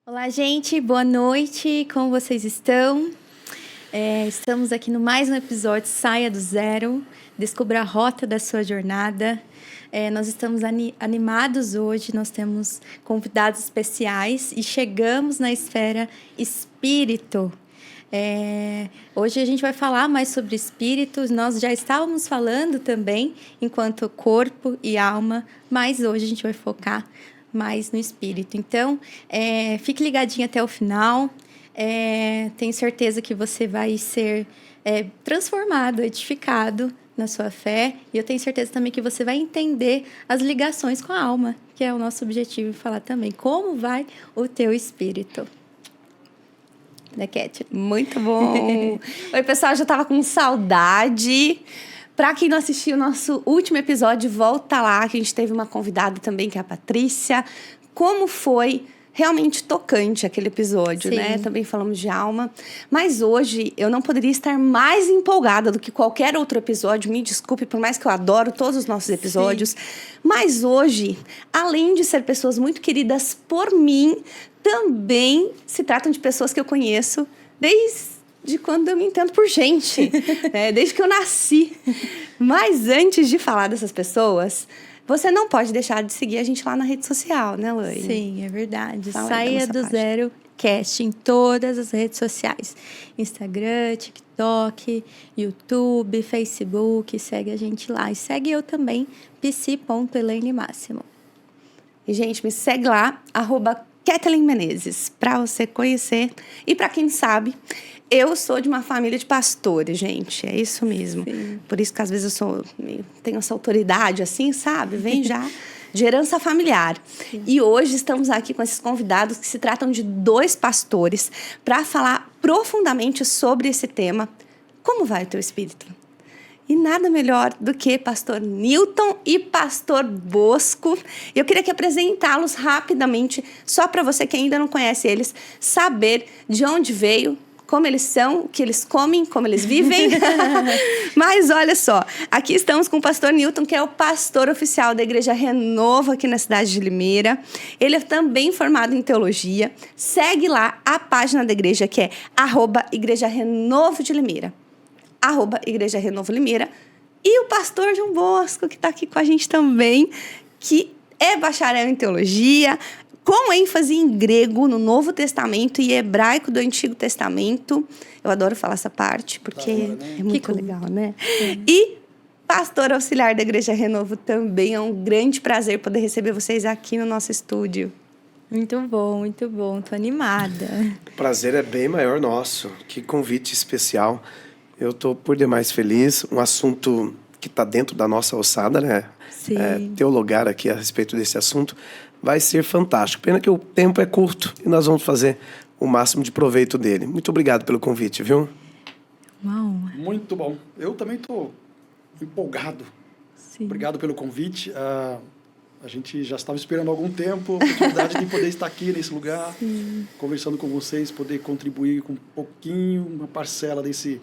Olá, gente, boa noite, como vocês estão? Estamos aqui no mais um episódio Saia do Zero, descubra a rota da sua jornada. Nós estamos animados hoje, nós temos convidados especiais e chegamos na esfera espírito. Hoje a gente vai falar mais sobre espíritos, nós já estávamos falando também enquanto corpo e alma, mas hoje a gente vai focar mais no espírito. Então, fique ligadinho até o final. Tenho certeza que você vai ser transformado, edificado na sua fé. E eu tenho certeza também que você vai entender as ligações com a alma, que é o nosso objetivo falar também. Como vai o teu espírito? Da Cat. Muito bom. Oi, pessoal, já estava com saudade. Para quem não assistiu o nosso último episódio, volta lá, que a gente teve uma convidada também, que é a Patrícia. Como foi realmente tocante aquele episódio, Sim. né? Também falamos de alma. Mas hoje eu não poderia estar mais empolgada do que qualquer outro episódio. Me desculpe, por mais que eu adoro todos os nossos episódios. Sim. Mas hoje, além de ser pessoas muito queridas por mim, também se tratam de pessoas que eu conheço desde quando eu me entendo por gente, desde que eu nasci. Mas antes de falar dessas pessoas, você não pode deixar de seguir a gente lá na rede social, né, Laine? Sim, é verdade. Fala Saia do Zero Cast em todas as redes sociais. Instagram, TikTok, YouTube, Facebook. Segue a gente lá. E segue eu também, pc.elainemáximo. E, gente, me segue lá, @Kathleen Menezes, para você conhecer. E para quem sabe, eu sou de uma família de pastores, gente. É isso mesmo. Sim. Por isso que às vezes tenho essa autoridade assim, sabe? Vem já de herança familiar. Sim. E hoje estamos aqui com esses convidados que se tratam de 2 pastores para falar profundamente sobre esse tema. Como vai o teu espírito? E nada melhor do que pastor Newton e pastor Bosco. Eu queria apresentá-los rapidamente, só para você que ainda não conhece eles, saber de onde veio, como eles são, o que eles comem, como eles vivem. Mas olha só, aqui estamos com o pastor Newton, que é o pastor oficial da Igreja Renovo aqui na cidade de Limeira. Ele é também formado em teologia. Segue lá a página da igreja, que é @Igreja Renovo de Limeira. @Igreja Renovo Limeira. E o pastor João Bosco, que está aqui com a gente também, que é bacharel em teologia, com ênfase em grego no Novo Testamento e hebraico do Antigo Testamento. Eu adoro falar essa parte, porque é muito legal, né? E pastor auxiliar da Igreja Renovo também. É um grande prazer poder receber vocês aqui no nosso estúdio. Muito bom, muito bom. Tô animada. O prazer é bem maior nosso. Que convite especial. Eu estou por demais feliz. Um assunto que está dentro da nossa alçada, né? Sim. Teologar aqui a respeito desse assunto vai ser fantástico. Pena que o tempo é curto e nós vamos fazer o máximo de proveito dele. Muito obrigado pelo convite, viu? Uma honra. Muito bom. Eu também estou empolgado. Sim. Obrigado pelo convite. A gente já estava esperando há algum tempo a oportunidade de poder estar aqui nesse lugar, conversando com vocês, poder contribuir com um pouquinho, uma parcela nesse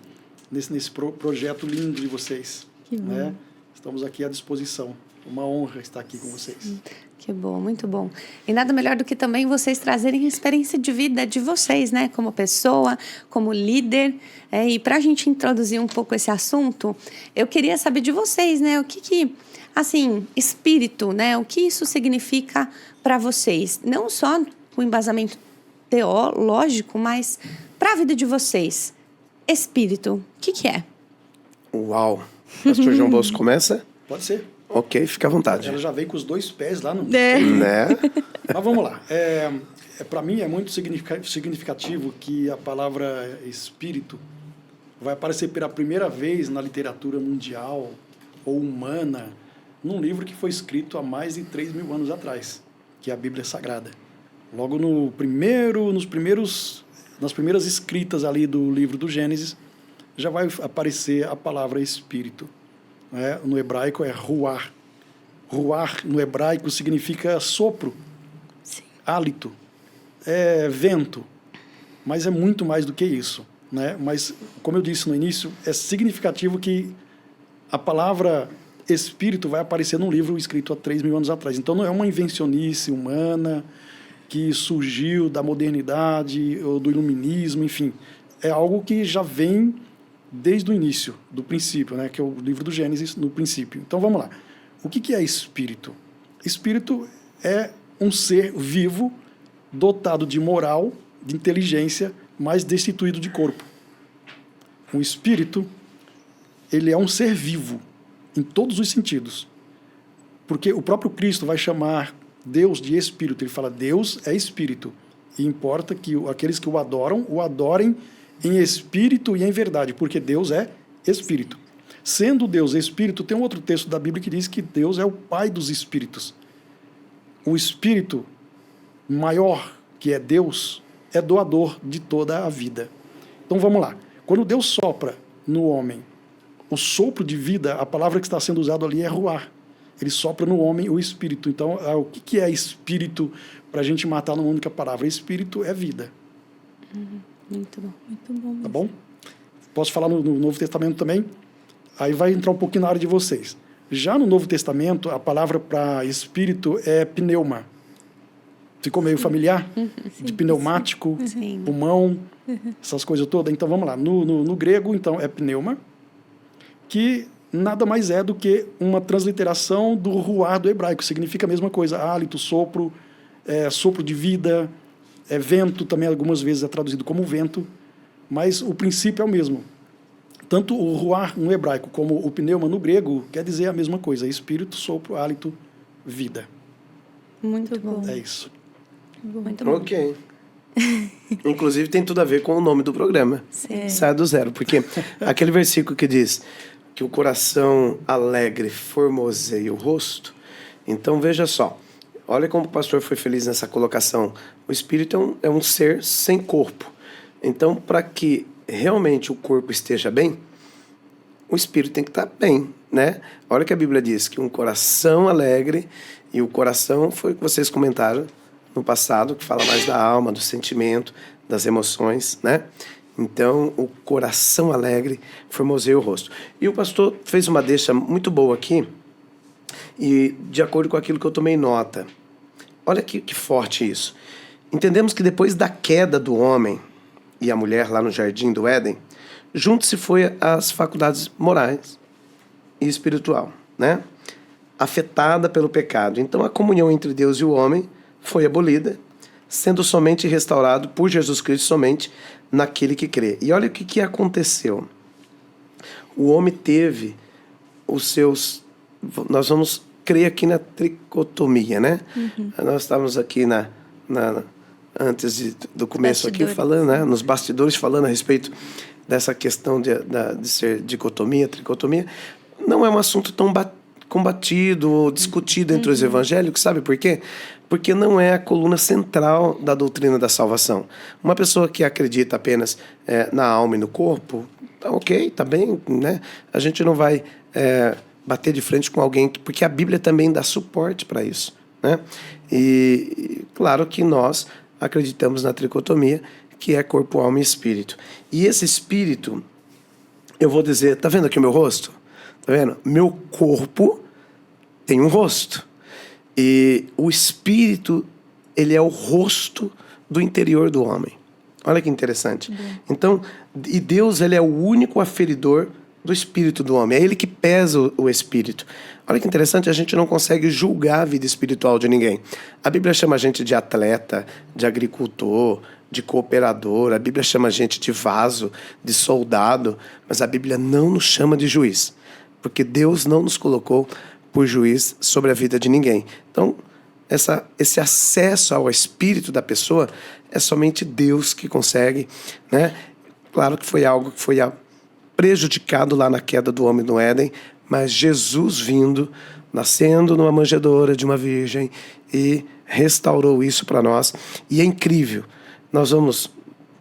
projeto lindo de vocês. Que bom. Né? Estamos aqui à disposição. Uma honra estar aqui com vocês. Que bom, muito bom. E nada melhor do que também vocês trazerem a experiência de vida de vocês, né? Como pessoa, como líder. E para a gente introduzir um pouco esse assunto, eu queria saber de vocês, né? O que assim, espírito, né? O que isso significa para vocês? Não só o embasamento teológico, mas para a vida de vocês. Espírito, o que é? Uau! Pastor João Bosco começa? Pode ser. Ok, fica à vontade. Ela já veio com os 2 pés lá no... Né? Mas vamos lá. Para mim é muito significativo que a palavra espírito vai aparecer pela primeira vez na literatura mundial ou humana num livro que foi escrito há mais de 3.000 anos atrás, que é a Bíblia Sagrada. Logo nas primeiras escritas ali do livro do Gênesis, já vai aparecer a palavra espírito. Né? No hebraico é ruar. Ruar, no hebraico, significa sopro, Sim. hálito, vento. Mas é muito mais do que isso. Né? Mas, como eu disse no início, é significativo que a palavra espírito vai aparecer num livro escrito há 3.000 anos atrás. Então, não é uma invencionice humana que surgiu da modernidade ou do iluminismo, enfim. É algo que já vem desde o início, do princípio, né? Que é o livro do Gênesis, no princípio. Então, vamos lá. O que é espírito? Espírito é um ser vivo, dotado de moral, de inteligência, mas destituído de corpo. O espírito, ele é um ser vivo, em todos os sentidos. Porque o próprio Cristo vai chamar Deus de espírito. Ele fala, Deus é espírito. E importa que aqueles que o adorem em espírito e em verdade, porque Deus é espírito. Sendo Deus espírito, tem um outro texto da Bíblia que diz que Deus é o pai dos espíritos. O espírito maior, que é Deus, é doador de toda a vida. Então vamos lá. Quando Deus sopra no homem o sopro de vida, a palavra que está sendo usada ali é ruar. Ele sopra no homem o espírito. Então, o que é espírito para a gente matar numa única palavra? Espírito é vida. Muito bom. Muito bom. Tá bom? Posso falar no Novo Testamento também? Aí vai entrar um pouquinho na área de vocês. Já no Novo Testamento, a palavra para espírito é pneuma. Ficou meio familiar? De pneumático, Sim. pulmão, essas coisas todas. Então, vamos lá. No grego, então, é pneuma, que nada mais é do que uma transliteração do ruar do hebraico. Significa a mesma coisa. Hálito, sopro, sopro de vida, vento, também algumas vezes é traduzido como vento, mas o princípio é o mesmo. Tanto o ruar no hebraico como o pneuma no grego quer dizer a mesma coisa. Espírito, sopro, hálito, vida. Muito bom. É isso. Muito bom. Ok. Inclusive tem tudo a ver com o nome do programa. Saia do Zero. Porque aquele versículo que diz que o coração alegre formoseia o rosto. Então veja só. Olha como o pastor foi feliz nessa colocação. O espírito é um ser sem corpo. Então, para que realmente o corpo esteja bem, o espírito tem que estar bem, né? Olha que a Bíblia diz que um coração alegre, e o coração foi o que vocês comentaram no passado, que fala mais da alma, do sentimento, das emoções, né? Então, o coração alegre formoseia o rosto. E o pastor fez uma deixa muito boa aqui, e de acordo com aquilo que eu tomei nota. Olha que forte isso. Entendemos que depois da queda do homem e a mulher lá no jardim do Éden, junto se foi as faculdades morais e espiritual, né? Afetada pelo pecado. Então, a comunhão entre Deus e o homem foi abolida, sendo somente restaurado por Jesus Cristo somente naquele que crê. E olha o que aconteceu. O homem teve os seus... Nós vamos crer aqui na tricotomia, né? Nós estávamos aqui antes do começo aqui falando, né? Nos bastidores falando a respeito dessa questão de ser dicotomia, tricotomia. Não é um assunto tão combatido ou discutido entre os evangélicos, sabe por quê? Porque não é a coluna central da doutrina da salvação. Uma pessoa que acredita apenas na alma e no corpo, ok, tá bem, né? A gente não vai bater de frente com alguém, porque a Bíblia também dá suporte para isso, né? E claro que nós acreditamos na tricotomia, que é corpo, alma e espírito. E esse espírito, eu vou dizer, tá vendo aqui o meu rosto? Tá vendo? Meu corpo tem um rosto. E o espírito, ele é o rosto do interior do homem. Olha que interessante. Então, e Deus, ele é o único aferidor do espírito do homem. É ele que pesa o espírito. Olha que interessante, a gente não consegue julgar a vida espiritual de ninguém. A Bíblia chama a gente de atleta, de agricultor, de cooperador. A Bíblia chama a gente de vaso, de soldado. Mas a Bíblia não nos chama de juiz. Porque Deus não nos colocou por juiz sobre a vida de ninguém. Então, esse acesso ao espírito da pessoa é somente Deus que consegue, né? Claro que foi algo que foi prejudicado lá na queda do homem no Éden, mas Jesus vindo, nascendo numa manjedoura de uma virgem e restaurou isso para nós. E é incrível. Nós vamos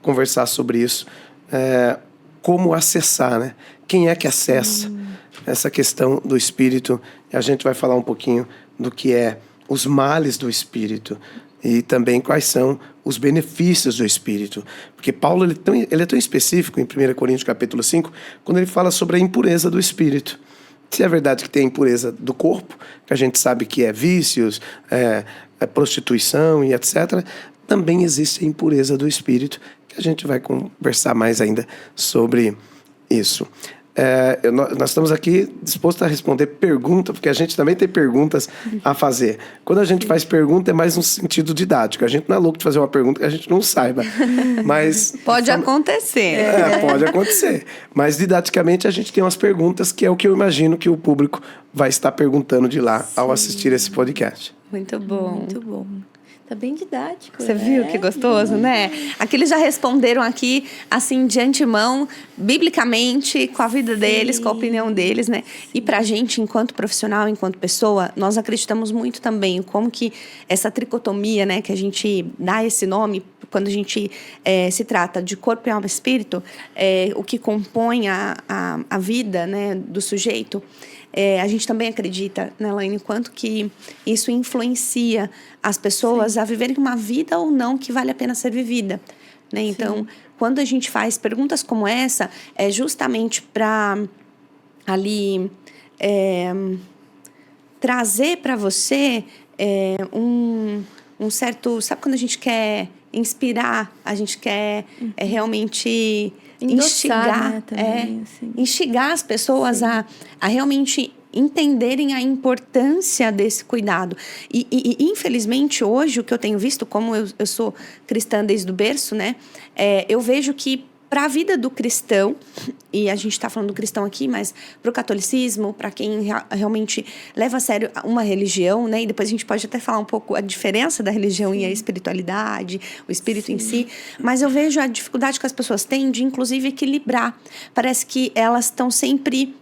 conversar sobre isso, como acessar, né? Quem é que acessa essa questão do espírito? E a gente vai falar um pouquinho do que é os males do espírito e também quais são os benefícios do espírito. Porque Paulo ele é tão específico em 1 Coríntios capítulo 5, quando ele fala sobre a impureza do espírito. Se é verdade que tem a impureza do corpo, que a gente sabe que é vícios, prostituição e etc., também existe a impureza do espírito, que a gente vai conversar mais ainda sobre isso. Nós estamos aqui dispostos a responder perguntas, porque a gente também tem perguntas a fazer. Quando a gente faz pergunta, é mais no sentido didático. A gente não é louco de fazer uma pergunta que a gente não saiba. Mas pode acontecer. Pode acontecer. Mas, didaticamente, a gente tem umas perguntas que é o que eu imagino que o público vai estar perguntando de lá ao assistir esse podcast. Muito bom. Muito bom. Tá bem didático. Você viu que gostoso, né? Aqui eles já responderam aqui, assim, de antemão, biblicamente, com a vida deles, com a opinião deles, né? E pra gente, enquanto profissional, enquanto pessoa, nós acreditamos muito também como que essa tricotomia, né? Que a gente dá esse nome, quando a gente se trata de corpo, alma e espírito, o que compõe a vida, né, do sujeito. A gente também acredita, né, Laine, quanto que isso influencia as pessoas a viverem uma vida ou não que vale a pena ser vivida, né? Então, quando a gente faz perguntas como essa, é justamente para ali trazer para você um certo... Sabe quando a gente quer inspirar, a gente quer realmente... Endossar, instigar, né, também, assim. instigar as pessoas a realmente entenderem a importância desse cuidado. E infelizmente, hoje, o que eu tenho visto, como eu sou cristã desde o berço, né, eu vejo que para a vida do cristão, e a gente está falando do cristão aqui, mas para o catolicismo, para quem realmente leva a sério uma religião, né? E depois a gente pode até falar um pouco a diferença da religião e a espiritualidade, o espírito em si. Mas eu vejo a dificuldade que as pessoas têm de, inclusive, equilibrar. Parece que elas estão sempre...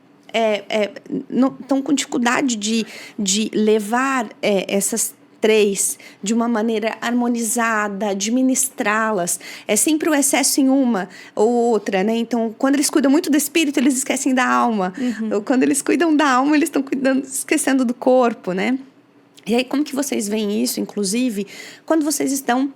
estão com dificuldade de levar essas três de uma maneira harmonizada, administrá-las. É sempre o excesso em uma ou outra, né? Então, quando eles cuidam muito do espírito, eles esquecem da alma. Ou quando eles cuidam da alma, eles estão esquecendo do corpo, né? E aí, como que vocês veem isso, inclusive, quando vocês estão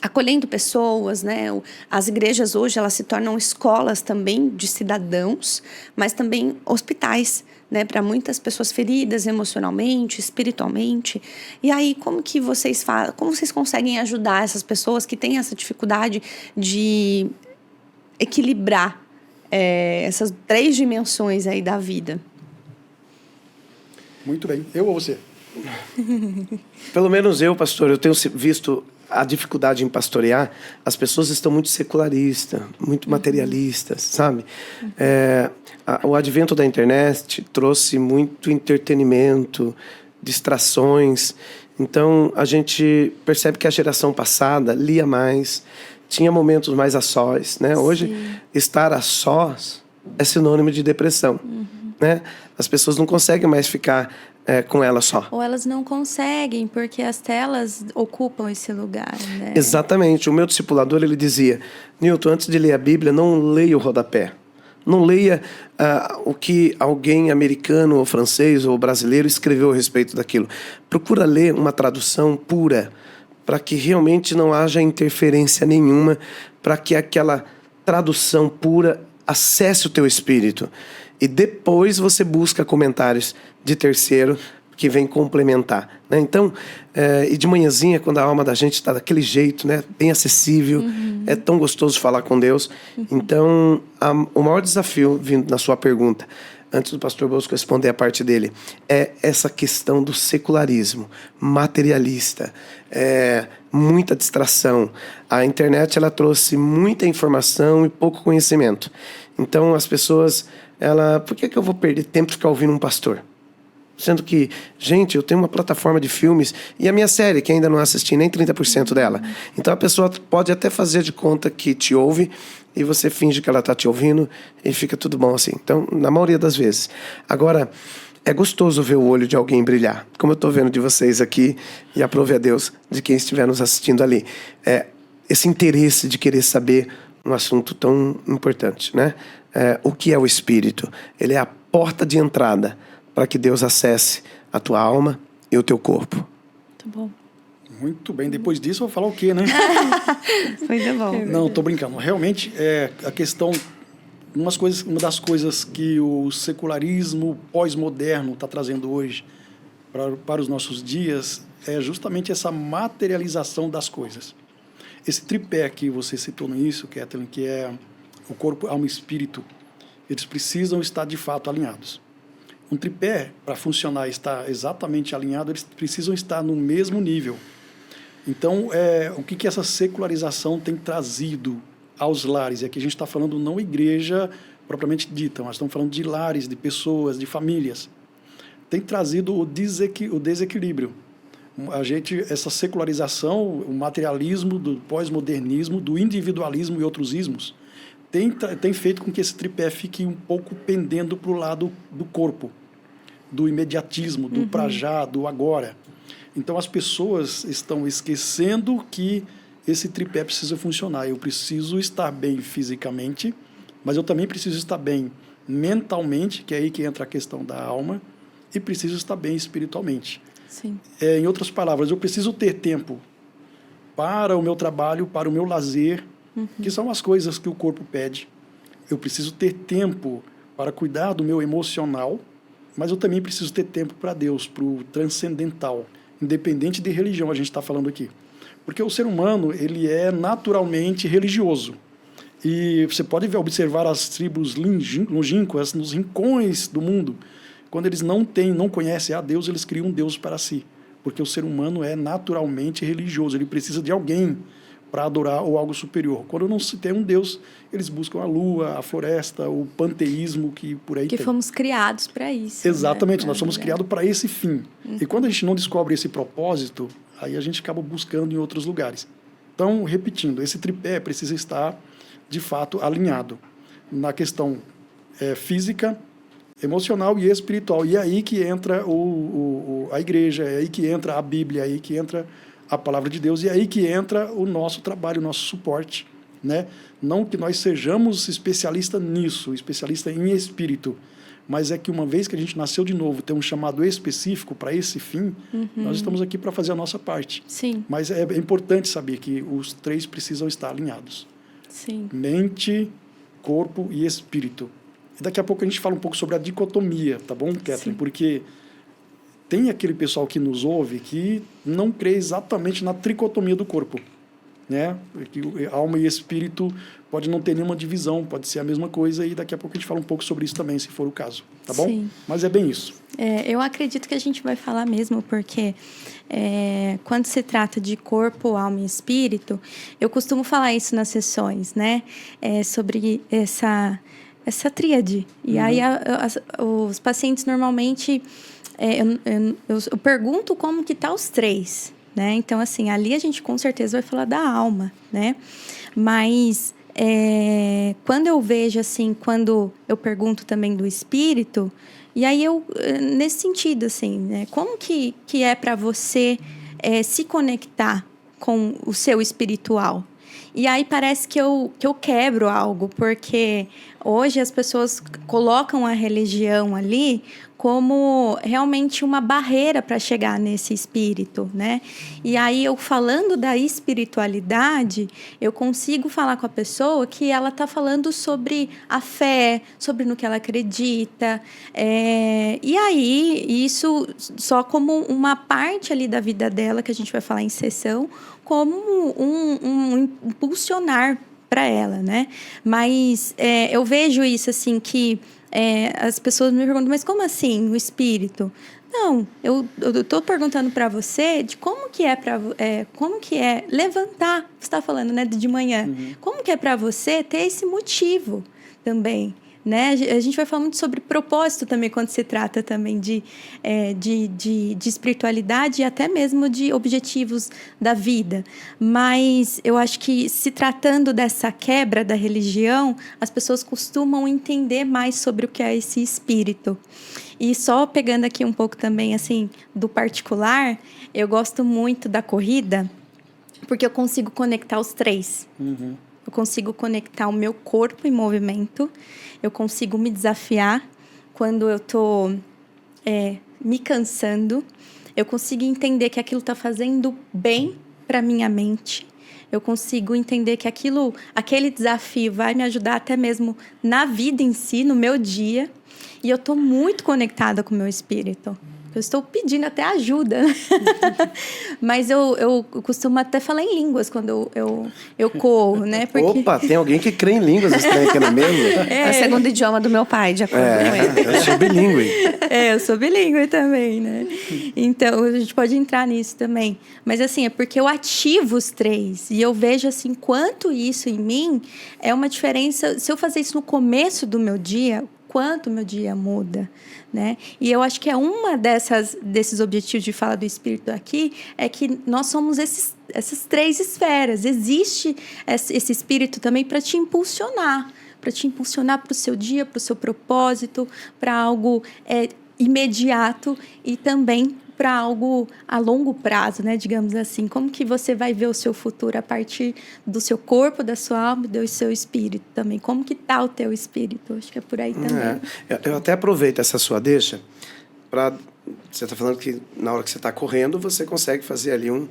acolhendo pessoas, né? As igrejas hoje, elas se tornam escolas também de cidadãos, mas também hospitais, né, para muitas pessoas feridas emocionalmente, espiritualmente. E aí, como vocês conseguem ajudar essas pessoas que têm essa dificuldade de equilibrar essas três dimensões aí da vida? Muito bem. Eu ou você? Pelo menos eu, pastor, eu tenho visto a dificuldade em pastorear. As pessoas estão muito secularistas, muito materialistas, sabe? O advento da internet trouxe muito entretenimento, distrações. Então, a gente percebe que a geração passada lia mais, tinha momentos mais a sós, né? Hoje, estar a sós é sinônimo de depressão, né? As pessoas não conseguem mais ficar com ela só. Ou elas não conseguem, porque as telas ocupam esse lugar, né? Exatamente. O meu discipulador, ele dizia: Newton, antes de ler a Bíblia, não leia o rodapé. Não leia o que alguém americano, ou francês, ou brasileiro escreveu a respeito daquilo. Procura ler uma tradução pura, para que realmente não haja interferência nenhuma, para que aquela tradução pura acesse o teu espírito. E depois você busca comentários de terceiro que vem complementar, né? Então, e de manhãzinha, quando a alma da gente está daquele jeito, né, bem acessível, é tão gostoso falar com Deus. Então, o maior desafio, vindo na sua pergunta, antes do pastor Bosco responder a parte dele, é essa questão do secularismo materialista, muita distração. A internet, ela trouxe muita informação e pouco conhecimento. Então, as pessoas, por que eu vou perder tempo de ficar ouvindo um pastor? Sendo que, gente, eu tenho uma plataforma de filmes e a minha série, que ainda não assisti nem 30% dela. Então, a pessoa pode até fazer de conta que te ouve e você finge que ela está te ouvindo e fica tudo bom assim. Então, na maioria das vezes. Agora, é gostoso ver o olho de alguém brilhar, como eu estou vendo de vocês aqui, e aprove a Deus de quem estiver nos assistindo ali. Esse interesse de querer saber um assunto tão importante, né? O que é o Espírito? Ele é a porta de entrada para que Deus acesse a tua alma e o teu corpo. Muito bom. Muito bem. Depois disso, eu vou falar o quê, né? Muito bom. Não, estou brincando. Realmente, a questão... Uma das coisas que o secularismo pós-moderno está trazendo hoje para os nossos dias é justamente essa materialização das coisas. Esse tripé que você citou no início, Kathleen, que é o corpo, alma e espírito, eles precisam estar de fato alinhados. Um tripé, para funcionar e estar exatamente alinhado, eles precisam estar no mesmo nível. Então, o que essa secularização tem trazido aos lares? E aqui a gente está falando não igreja propriamente dita, mas estamos falando de lares, de pessoas, de famílias. Tem trazido o desequilíbrio. Essa secularização, o materialismo, do pós-modernismo, do individualismo e outros ismos, tem feito com que esse tripé fique um pouco pendendo para o lado do corpo, do imediatismo, do pra já, do agora. Então, as pessoas estão esquecendo que esse tripé precisa funcionar. Eu preciso estar bem fisicamente, mas eu também preciso estar bem mentalmente, que é aí que entra a questão da alma, e preciso estar bem espiritualmente. Sim. Em outras palavras, eu preciso ter tempo para o meu trabalho, para o meu lazer, que são as coisas que o corpo pede. Eu preciso ter tempo para cuidar do meu emocional, mas eu também preciso ter tempo para Deus, para o transcendental, independente de religião a gente está falando aqui. Porque o ser humano, ele é naturalmente religioso. E você pode observar as tribos longínquas nos rincões do mundo. Quando eles não conhecem a Deus, eles criam um Deus para si. Porque o ser humano é naturalmente religioso, ele precisa de alguém para adorar ou algo superior. Quando não se tem um Deus, eles buscam a lua, a floresta, o panteísmo que por aí que tem. Fomos criados para isso. Exatamente, né? nós somos criados para esse fim. E quando a gente não descobre esse propósito, aí a gente acaba buscando em outros lugares. Então, repetindo, esse tripé precisa estar, de fato, alinhado na questão física, emocional e espiritual. E é aí que entra a igreja, é aí que entra a Bíblia, é aí que entra a palavra de Deus, e é aí que entra o nosso trabalho, o nosso suporte, né? Não que nós sejamos especialistas nisso, especialistas em espírito, mas é que uma vez que a gente nasceu de novo, tem um chamado específico para esse fim, nós estamos aqui para fazer a nossa parte. Sim. Mas é importante saber que os três precisam estar alinhados. Sim. Mente, corpo e espírito. E daqui a pouco a gente fala um pouco sobre a dicotomia, tá bom, Kathleen? Porque tem aquele pessoal que nos ouve que não crê exatamente na tricotomia do corpo, né? Que alma e espírito pode não ter nenhuma divisão, pode ser a mesma coisa, e daqui a pouco a gente fala um pouco sobre isso também, se for o caso, tá bom? Sim. Mas é bem isso. Eu acredito que a gente vai falar mesmo, porque quando se trata de corpo, alma e espírito, eu costumo falar isso nas sessões, né? Sobre essa tríade. E aí os pacientes normalmente... Eu pergunto como que tá os três, né? Então, assim, ali a gente com certeza vai falar da alma, né? Mas quando eu vejo, assim, quando eu pergunto também do espírito, e aí nesse sentido, assim, né? Como que é para você se conectar com o seu espiritual? E aí parece que eu quebro algo, porque hoje as pessoas colocam a religião ali como realmente uma barreira para chegar nesse espírito, né? E aí eu falando da espiritualidade, eu consigo falar com a pessoa que ela está falando sobre a fé, sobre no que ela acredita, e aí isso só como uma parte ali da vida dela, que a gente vai falar em sessão, como um impulsionar para ela, né? Mas eu vejo isso assim que as pessoas me perguntam, mas como assim o espírito? Não, eu estou perguntando para você de como que é levantar. Você está falando, né, de manhã. Como que é para você ter esse motivo também? Né? A gente vai falar muito sobre propósito também quando se trata também de espiritualidade e até mesmo de objetivos da vida. Mas eu acho que se tratando dessa quebra da religião, as pessoas costumam entender mais sobre o que é esse espírito. E só pegando aqui um pouco também assim do particular, eu gosto muito da corrida porque eu consigo conectar os três. Eu consigo conectar o meu corpo em movimento, eu consigo me desafiar quando eu estou me cansando, eu consigo entender que aquilo está fazendo bem para minha mente, eu consigo entender que aquele desafio vai me ajudar até mesmo na vida em si, no meu dia, e eu estou muito conectada com o meu espírito. Eu estou pedindo até ajuda. Mas eu costumo até falar em línguas quando eu corro, né? Porque... Opa, tem alguém que crê em línguas estranhas aqui na mesa? É o segundo idioma do meu pai, de acordo com ele. Eu sou bilíngue. Eu sou bilíngue também, né? Então, a gente pode entrar nisso também. Mas, assim, é porque eu ativo os 3. E eu vejo, assim, quanto isso em mim é uma diferença. Se eu fazer isso no começo do meu dia, quanto o meu dia muda, né? E eu acho que é uma desses objetivos de fala do Espírito aqui, é que nós somos essas 3 esferas. Existe esse Espírito também para te impulsionar para o seu dia, para o seu propósito, para algo imediato e também para algo a longo prazo, né? Digamos assim. Como que você vai ver o seu futuro a partir do seu corpo, da sua alma e do seu espírito também? Como que está o teu espírito? Acho que é por aí também. Eu até aproveito essa sua deixa para... Você está falando que na hora que você está correndo, você consegue fazer ali um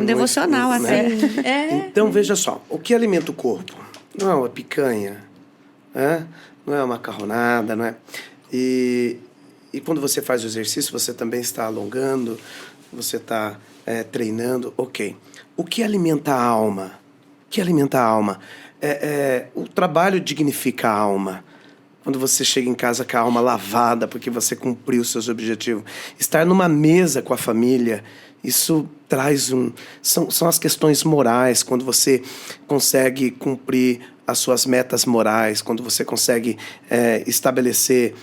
devocional até. Né? Então, veja só. O que alimenta o corpo? Não é uma picanha, né? Não é uma macarronada, não é? E quando você faz o exercício, você também está alongando, você está treinando, ok. O que alimenta a alma? O que alimenta a alma? O trabalho dignifica a alma. Quando você chega em casa com a alma lavada, porque você cumpriu seus objetivos. Estar numa mesa com a família, isso traz são as questões morais, quando você consegue cumprir as suas metas morais, quando você consegue estabelecer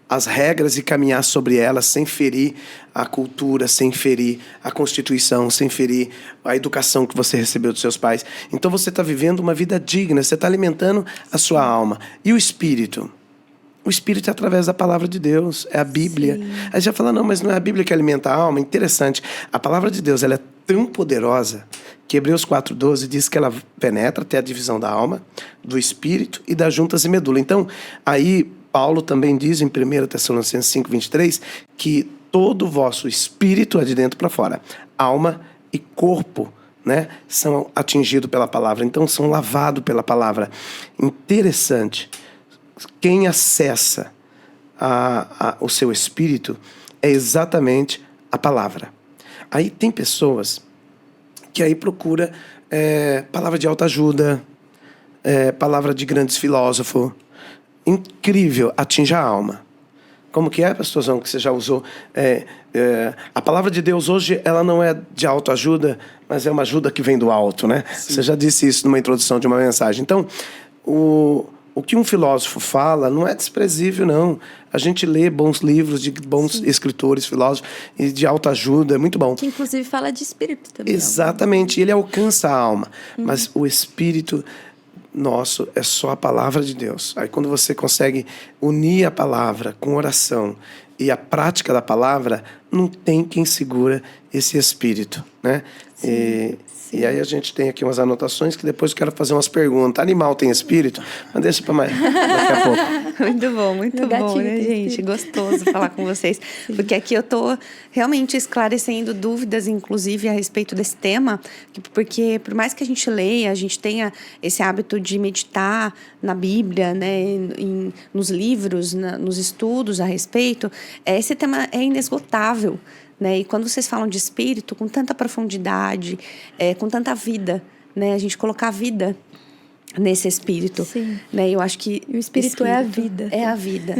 as regras e caminhar sobre elas sem ferir a cultura, sem ferir a Constituição, sem ferir a educação que você recebeu dos seus pais. Então você está vivendo uma vida digna, você está alimentando a sua alma. E o Espírito? O Espírito é através da palavra de Deus, é a Bíblia. Sim. Aí já fala, não, mas não é a Bíblia que alimenta a alma. Interessante, a palavra de Deus ela é tão poderosa que Hebreus 4:12 diz que ela penetra até a divisão da alma, do Espírito e das juntas e medula. Então, aí Paulo também diz em 1 Tessalonicenses 5:23 que todo o vosso espírito é de dentro para fora. Alma e corpo, né, são atingidos pela palavra. Então, são lavados pela palavra. Interessante. Quem acessa o seu espírito é exatamente a palavra. Aí tem pessoas que aí procura palavra de autoajuda, palavra de grandes filósofos. Incrível, atinge a alma. Como que é, pastorzão, que você já usou? A palavra de Deus hoje, ela não é de autoajuda, mas é uma ajuda que vem do alto, né? Sim. Você já disse isso numa introdução de uma mensagem. Então, o que um filósofo fala não é desprezível, não. A gente lê bons livros de bons Sim. escritores, filósofos, e de autoajuda, é muito bom. Que inclusive fala de espírito também. Exatamente, ele alcança a alma, mas o espírito nosso é só a palavra de Deus. Aí quando você consegue unir a palavra com oração e a prática da palavra, não tem quem segura esse espírito, né? Sim. E aí a gente tem aqui umas anotações que depois eu quero fazer umas perguntas. Animal tem espírito? Mas deixa para mais daqui a pouco. Muito bom, muito bom, né, gente? Gostoso falar com vocês. Sim. Porque aqui eu estou realmente esclarecendo dúvidas, inclusive, a respeito desse tema. Porque por mais que a gente leia, a gente tenha esse hábito de meditar na Bíblia, né, nos livros, nos estudos a respeito, esse tema é inesgotável. Né? E quando vocês falam de espírito, com tanta profundidade, com tanta vida, né? A gente colocar a vida nesse espírito. Sim. Né? Eu acho que o espírito é a vida. É a vida.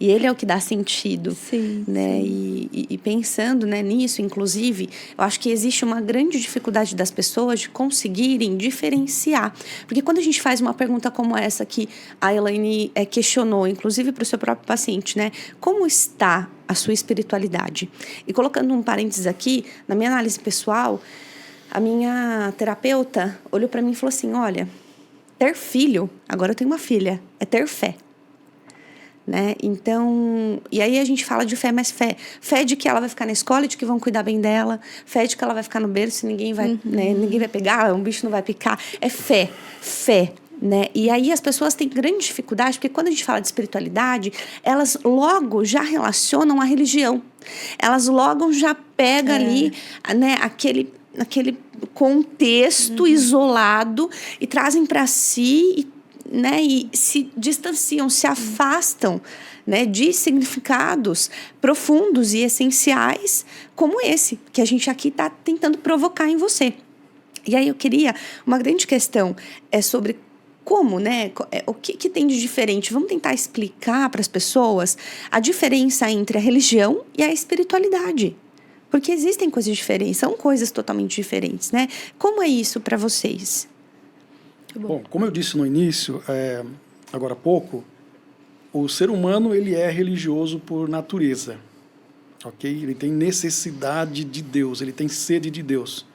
E ele é o que dá sentido. Sim, né? sim. E pensando, né, nisso, inclusive, eu acho que existe uma grande dificuldade das pessoas de conseguirem diferenciar. Porque quando a gente faz uma pergunta como essa que a Elaine questionou, inclusive para o seu próprio paciente, né? Como está a sua espiritualidade? E colocando um parênteses aqui, na minha análise pessoal, a minha terapeuta olhou para mim e falou assim, olha, ter filho, agora eu tenho uma filha, é ter fé. Né? Então, e aí a gente fala de fé, mas fé de que ela vai ficar na escola e de que vão cuidar bem dela, fé de que ela vai ficar no berço e ninguém vai, né, ninguém vai pegar, um bicho não vai picar, é fé, né? E aí as pessoas têm grande dificuldade, porque quando a gente fala de espiritualidade, elas logo já relacionam a religião, elas logo já pegam ali, né, aquele contexto isolado e trazem para si né, e se distanciam, se afastam, né, de significados profundos e essenciais como esse, que a gente aqui está tentando provocar em você. E aí eu queria, uma grande questão é sobre como, né, o que tem de diferente. Vamos tentar explicar para as pessoas a diferença entre a religião e a espiritualidade. Porque existem coisas diferentes, são coisas totalmente diferentes, né? Como é isso para vocês? Bom, como eu disse no início, agora há pouco, o ser humano ele é religioso por natureza, ok? Ele tem necessidade de Deus, ele tem sede de Deus.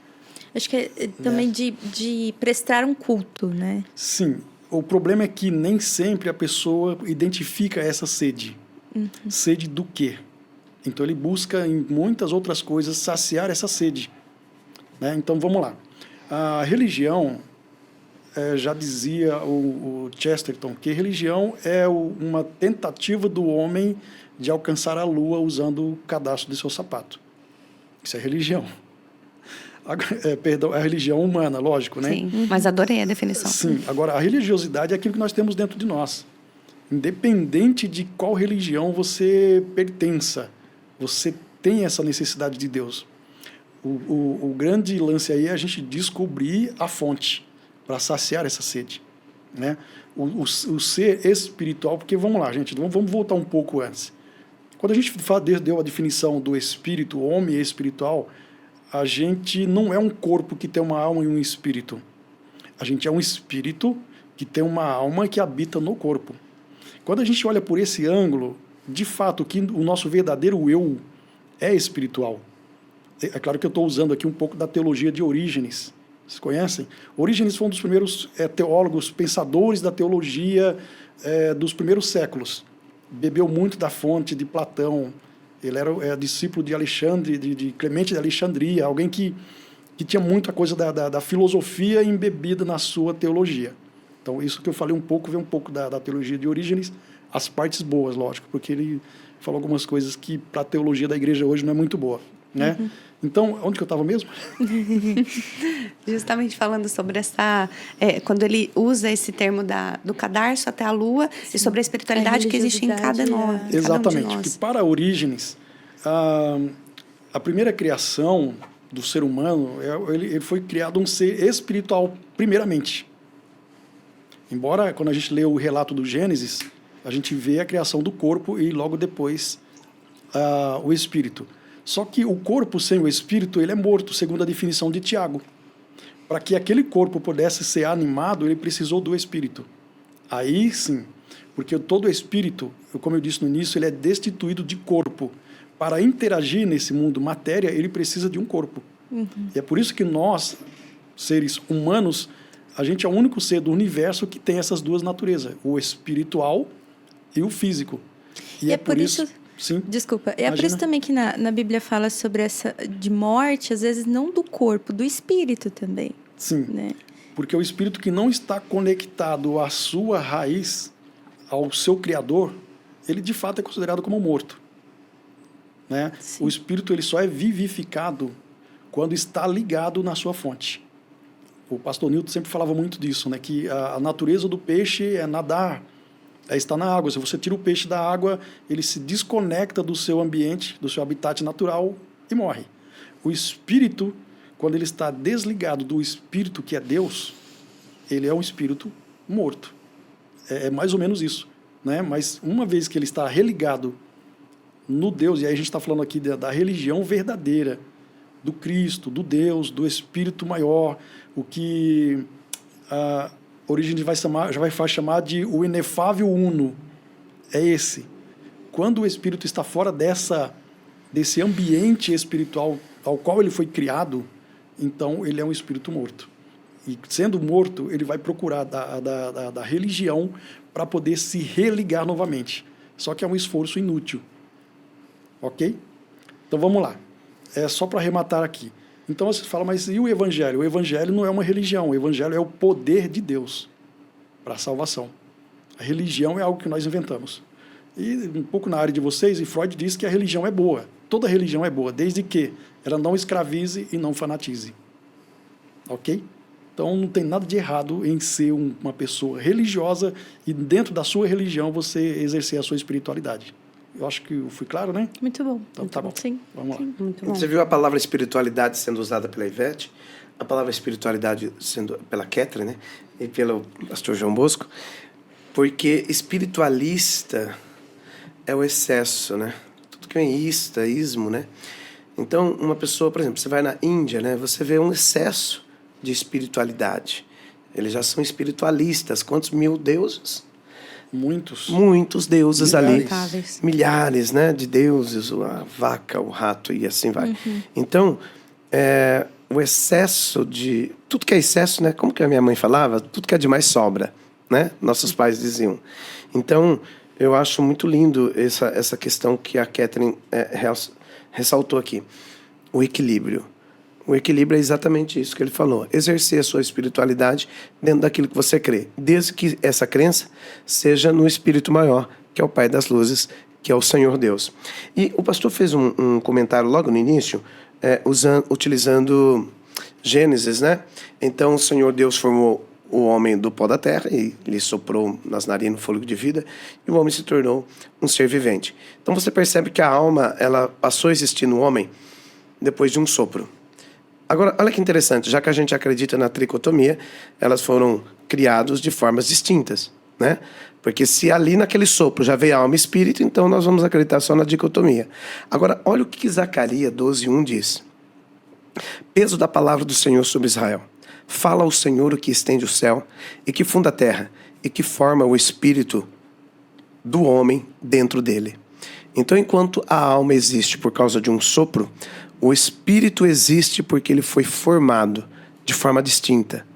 Acho que é também de prestar um culto, né? Sim. O problema é que nem sempre a pessoa identifica essa sede. Sede do quê? Então, ele busca em muitas outras coisas saciar essa sede, né? Então, vamos lá. A religião, já dizia o Chesterton, que religião é uma tentativa do homem de alcançar a lua usando o cadastro de seu sapato. Isso é religião. Perdão, a religião humana, lógico, né? Sim, mas adorei a definição. Sim, agora a religiosidade é aquilo que nós temos dentro de nós. Independente de qual religião você pertença, você tem essa necessidade de Deus. O grande lance aí é a gente descobrir a fonte para saciar essa sede, né? O ser espiritual, porque vamos lá, gente, vamos voltar um pouco antes. Quando a gente deu a definição do espírito, o homem espiritual, a gente não é um corpo que tem uma alma e um espírito. A gente é um espírito que tem uma alma que habita no corpo. Quando a gente olha por esse ângulo, de fato, que o nosso verdadeiro eu é espiritual. É claro que eu estou usando aqui um pouco da teologia de Orígenes. Vocês conhecem? Orígenes foi um dos primeiros teólogos, pensadores da teologia dos primeiros séculos. Bebeu muito da fonte de Platão. Ele era discípulo de Alexandre, de Clemente de Alexandria, alguém que tinha muita coisa da filosofia embebida na sua teologia. Então, isso que eu falei um pouco, vem um pouco da teologia de Orígenes, as partes boas, lógico, porque ele falou algumas coisas que para a teologia da igreja hoje não é muito boa, né? Então, onde que eu estava mesmo? Justamente falando sobre essa... quando ele usa esse termo do cadarço até a lua, sim, e sobre a espiritualidade que existe em cada nós. Exatamente, porque para Orígenes, a primeira criação do ser humano, ele foi criado um ser espiritual primeiramente. Embora, quando a gente lê o relato do Gênesis, a gente vê a criação do corpo e logo depois o espírito. Só que o corpo sem o espírito, ele é morto, segundo a definição de Tiago. Para que aquele corpo pudesse ser animado, ele precisou do espírito. Aí sim, porque todo espírito, como eu disse no início, ele é destituído de corpo. Para interagir nesse mundo matéria, ele precisa de um corpo. E é por isso que nós, seres humanos, a gente é o único ser do universo que tem essas duas naturezas, o espiritual e o físico. E é por isso... Sim. Desculpa. É por isso também que na Bíblia fala sobre essa de morte, às vezes não do corpo, do espírito também. Sim. Né? Porque o espírito que não está conectado à sua raiz, ao seu Criador, ele de fato é considerado como morto. Né? O espírito ele só é vivificado quando está ligado na sua fonte. O pastor Newton sempre falava muito disso, né? Que a natureza do peixe é nadar, é estar na água. Se você tira o peixe da água, ele se desconecta do seu ambiente, do seu habitat natural e morre. O espírito, quando ele está desligado do espírito que é Deus, ele é um espírito morto. É mais ou menos isso, né? Mas uma vez que ele está religado no Deus, e aí a gente está falando aqui da religião verdadeira, do Cristo, do Deus, do Espírito maior, o que Orígenes já vai chamar de o inefável uno. É esse. Quando o Espírito está fora desse ambiente espiritual ao qual ele foi criado, então ele é um espírito morto. E sendo morto, ele vai procurar da religião para poder se religar novamente. Só que é um esforço inútil. Ok? Então vamos lá. É só para arrematar aqui. Então você fala, mas e o Evangelho? O Evangelho não é uma religião. O Evangelho é o poder de Deus para a salvação. A religião é algo que nós inventamos. E um pouco na área de vocês, e Freud diz que a religião é boa. Toda religião é boa, desde que ela não escravize e não fanatize. Ok? Então não tem nada de errado em ser uma pessoa religiosa e dentro da sua religião você exercer a sua espiritualidade. Eu acho que eu fui claro, né? Muito bom. Então tá bom. Sim. Vamos lá. Sim. Muito bom. Você viu a palavra espiritualidade sendo usada pela Ivete, a palavra espiritualidade sendo pela Catherine, né? E pelo pastor João Bosco, porque espiritualista é o excesso, né? Tudo que é ismo, né? Então, uma pessoa, por exemplo, você vai na Índia, né? Você vê um excesso de espiritualidade. Eles já são espiritualistas. Quantos mil deuses? Muitos deuses ali. Milhares, né? De deuses, a vaca, o rato e assim vai. Então, o excesso de... Tudo que é excesso, né? Como que a minha mãe falava? Tudo que é demais sobra, né? Nossos pais diziam. Então, eu acho muito lindo essa questão que a Catherine ressaltou aqui. O equilíbrio. O equilíbrio é exatamente isso que ele falou. Exercer a sua espiritualidade dentro daquilo que você crê. Desde que essa crença seja no Espírito maior, que é o Pai das luzes, que é o Senhor Deus. E o pastor fez um comentário logo no início, utilizando Gênesis, né? Então o Senhor Deus formou o homem do pó da terra e lhe soprou nas narinas o fôlego de vida e o homem se tornou um ser vivente. Então você percebe que a alma ela passou a existir no homem depois de um sopro. Agora, olha que interessante, já que a gente acredita na tricotomia, elas foram criadas de formas distintas, né? Porque se ali naquele sopro já veio alma e espírito, então nós vamos acreditar só na dicotomia. Agora, olha o que Zacarias 12:1 diz. Peso da palavra do Senhor sobre Israel. Fala ao Senhor o que estende o céu e que funda a terra e que forma o espírito do homem dentro dele. Então, enquanto a alma existe por causa de um sopro, o espírito existe porque ele foi formado de forma distinta.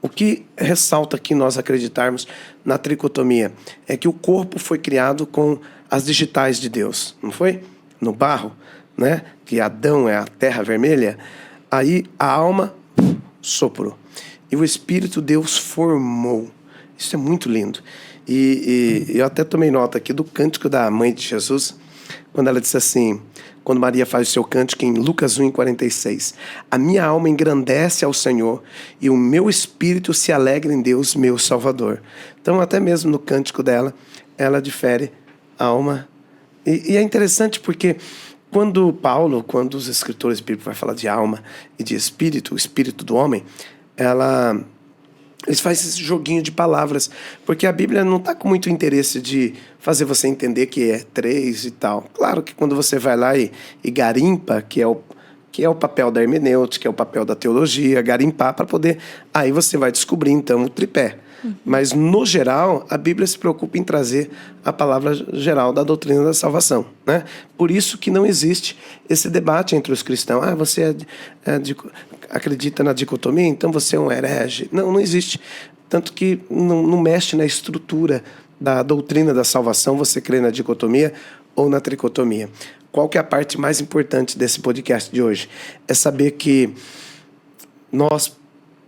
O que ressalta aqui nós acreditarmos na tricotomia é que o corpo foi criado com as digitais de Deus, não foi? No barro, né? Que Adão é a terra vermelha. Aí a alma soprou. E o espírito Deus formou. Isso é muito lindo. E eu até tomei nota aqui do cântico da mãe de Jesus, quando ela disse assim, quando Maria faz o seu cântico em Lucas 1:46. A minha alma engrandece ao Senhor e o meu espírito se alegra em Deus, meu Salvador. Então, até mesmo no cântico dela, ela difere a alma. E é interessante porque quando os escritores bíblicos vão falar de alma e de espírito, o espírito do homem, eles fazem esse joguinho de palavras, porque a Bíblia não está com muito interesse de fazer você entender que é 3 e tal. Claro que quando você vai lá e garimpa, que é o papel da hermenêutica, que é o papel da teologia, garimpar para poder... Aí você vai descobrir, então, o tripé. Mas, no geral, a Bíblia se preocupa em trazer a palavra geral da doutrina da salvação, né? Por isso que não existe esse debate entre os cristãos. Você acredita na dicotomia, então você é um herege. Não existe. Tanto que não mexe na estrutura da doutrina da salvação você crê na dicotomia ou na tricotomia. Qual que é a parte mais importante desse podcast de hoje? É saber que nós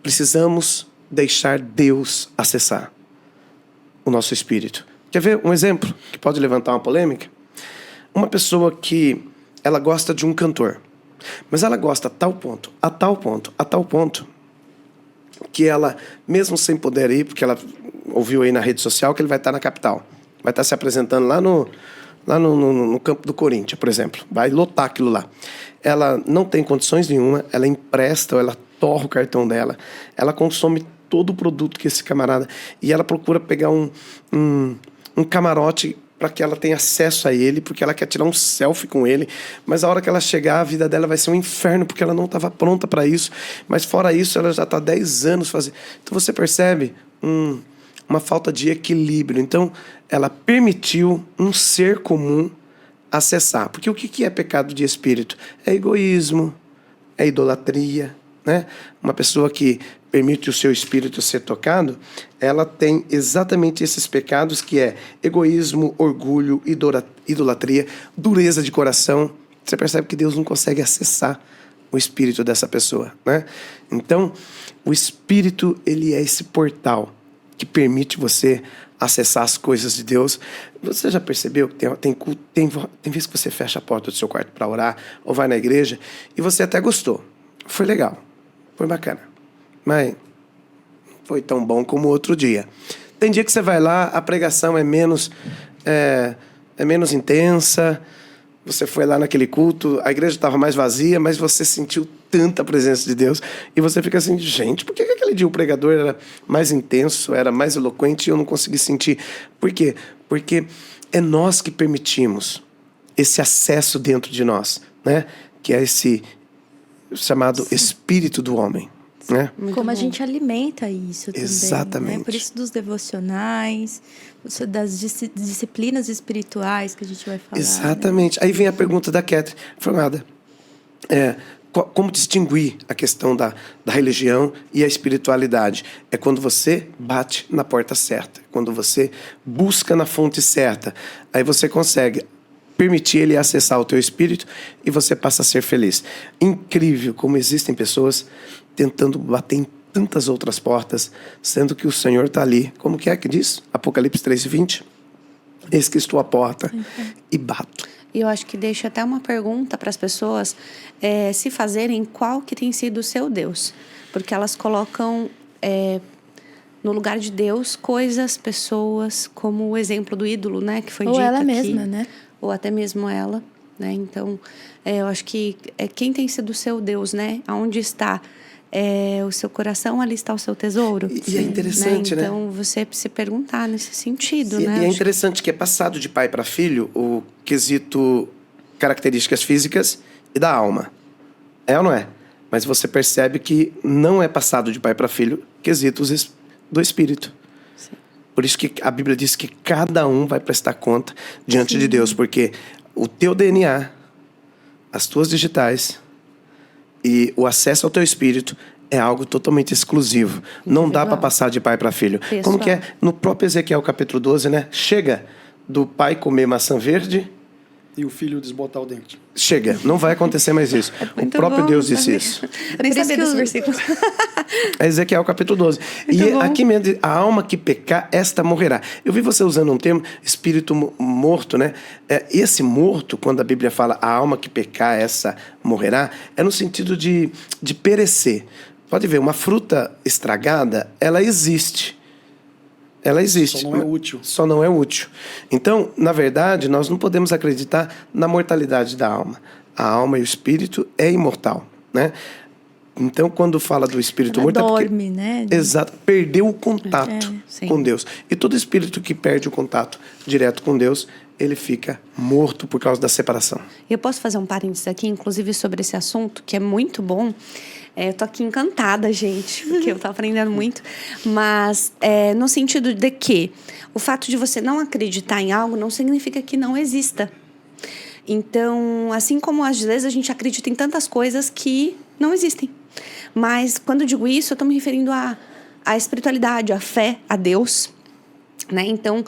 precisamos deixar Deus acessar o nosso espírito. Quer ver um exemplo que pode levantar uma polêmica? Uma pessoa que ela gosta de um cantor, mas ela gosta a tal ponto, que ela, mesmo sem poder ir, porque ela ouviu aí na rede social que ele vai estar na capital, vai estar se apresentando lá no campo do Corinthians, por exemplo, vai lotar aquilo lá. Ela não tem condições nenhuma, ela empresta ou ela torra o cartão dela, ela consome todo o produto que esse camarada... E ela procura pegar um camarote para que ela tenha acesso a ele, porque ela quer tirar um selfie com ele, mas a hora que ela chegar, a vida dela vai ser um inferno, porque ela não estava pronta para isso. Mas fora isso, ela já está 10 anos fazendo... Então você percebe uma falta de equilíbrio. Então, ela permitiu um ser comum acessar. Porque o que é pecado de espírito? É egoísmo, é idolatria, né? Uma pessoa que permite o seu espírito ser tocado, ela tem exatamente esses pecados que é egoísmo, orgulho, idolatria, dureza de coração. Você percebe que Deus não consegue acessar o espírito dessa pessoa, né? Então, o espírito, ele é esse portal que permite você acessar as coisas de Deus. Você já percebeu que tem vezes que você fecha a porta do seu quarto para orar, ou vai na igreja, e você até gostou. Foi legal, foi bacana. Mas foi tão bom como o outro dia. Tem dia que você vai lá, a pregação é menos intensa, você foi lá naquele culto, a igreja estava mais vazia, mas você sentiu tanta presença de Deus, e você fica assim, gente, por que aquele dia o pregador era mais intenso, era mais eloquente, e eu não consegui sentir? Por quê? Porque é nós que permitimos esse acesso dentro de nós, né? Que é esse chamado espírito do homem, né? Como a gente alimenta isso também. Exatamente. Né? Por isso dos devocionais, das disciplinas espirituais que a gente vai falar. Exatamente. Né? Aí vem a pergunta da Catherine. Formada, como distinguir a questão da religião e a espiritualidade? É quando você bate na porta certa, quando você busca na fonte certa. Aí você consegue permitir ele acessar o teu espírito e você passa a ser feliz. Incrível como existem pessoas tentando bater em tantas outras portas, sendo que o Senhor está ali. Como que é que diz? Apocalipse 3:20. Eis que estou à porta e bato. E eu acho que deixa até uma pergunta para as pessoas se fazerem qual que tem sido o seu Deus. Porque elas colocam no lugar de Deus coisas, pessoas, como o exemplo do ídolo, né? Que foi dito aqui. Ou ela mesma, né? Ou até mesmo ela, né? Então, eu acho que quem tem sido o seu Deus, né? Aonde está o seu coração, ali está o seu tesouro. E é interessante, né? Então, você se perguntar nesse sentido, E, né? e é interessante que é passado de pai para filho o quesito características físicas e da alma. É ou não é? Mas você percebe que não é passado de pai para filho quesitos do espírito. Por isso que a Bíblia diz que cada um vai prestar conta diante de Deus, porque o teu DNA, as tuas digitais e o acesso ao teu espírito é algo totalmente exclusivo. Não dá para passar de pai para filho. Pessoal. Como que é? No próprio Ezequiel capítulo 12, né? Chega do pai comer maçã verde E o filho desbotar o dente. Chega, não vai acontecer mais isso. O próprio Deus disse isso. Eu nem sabia desse versículo. É Ezequiel capítulo 12. E aqui mesmo diz, a alma que pecar, esta morrerá. Eu vi você usando um termo, espírito morto, né? Esse morto, quando a Bíblia fala a alma que pecar, essa morrerá, é no sentido de perecer. Pode ver, uma fruta estragada, ela existe. Ela existe. Só não é útil. Só não é útil. Então, na verdade, nós não podemos acreditar na mortalidade da alma. A alma e o espírito é imortal, né? Então, quando fala do espírito Ela morto... dorme, né? Exato. Perdeu o contato sim. com Deus. E todo espírito que perde o contato direto com Deus, ele fica morto por causa da separação. Eu posso fazer um parênteses aqui, inclusive, sobre esse assunto, que é muito bom. Eu tô aqui encantada, gente, porque eu tô aprendendo muito. Mas no sentido de que o fato de você não acreditar em algo não significa que não exista. Então, assim como às vezes a gente acredita em tantas coisas que não existem. Mas quando eu digo isso, eu tô me referindo à espiritualidade, à fé, a Deus, né? Então,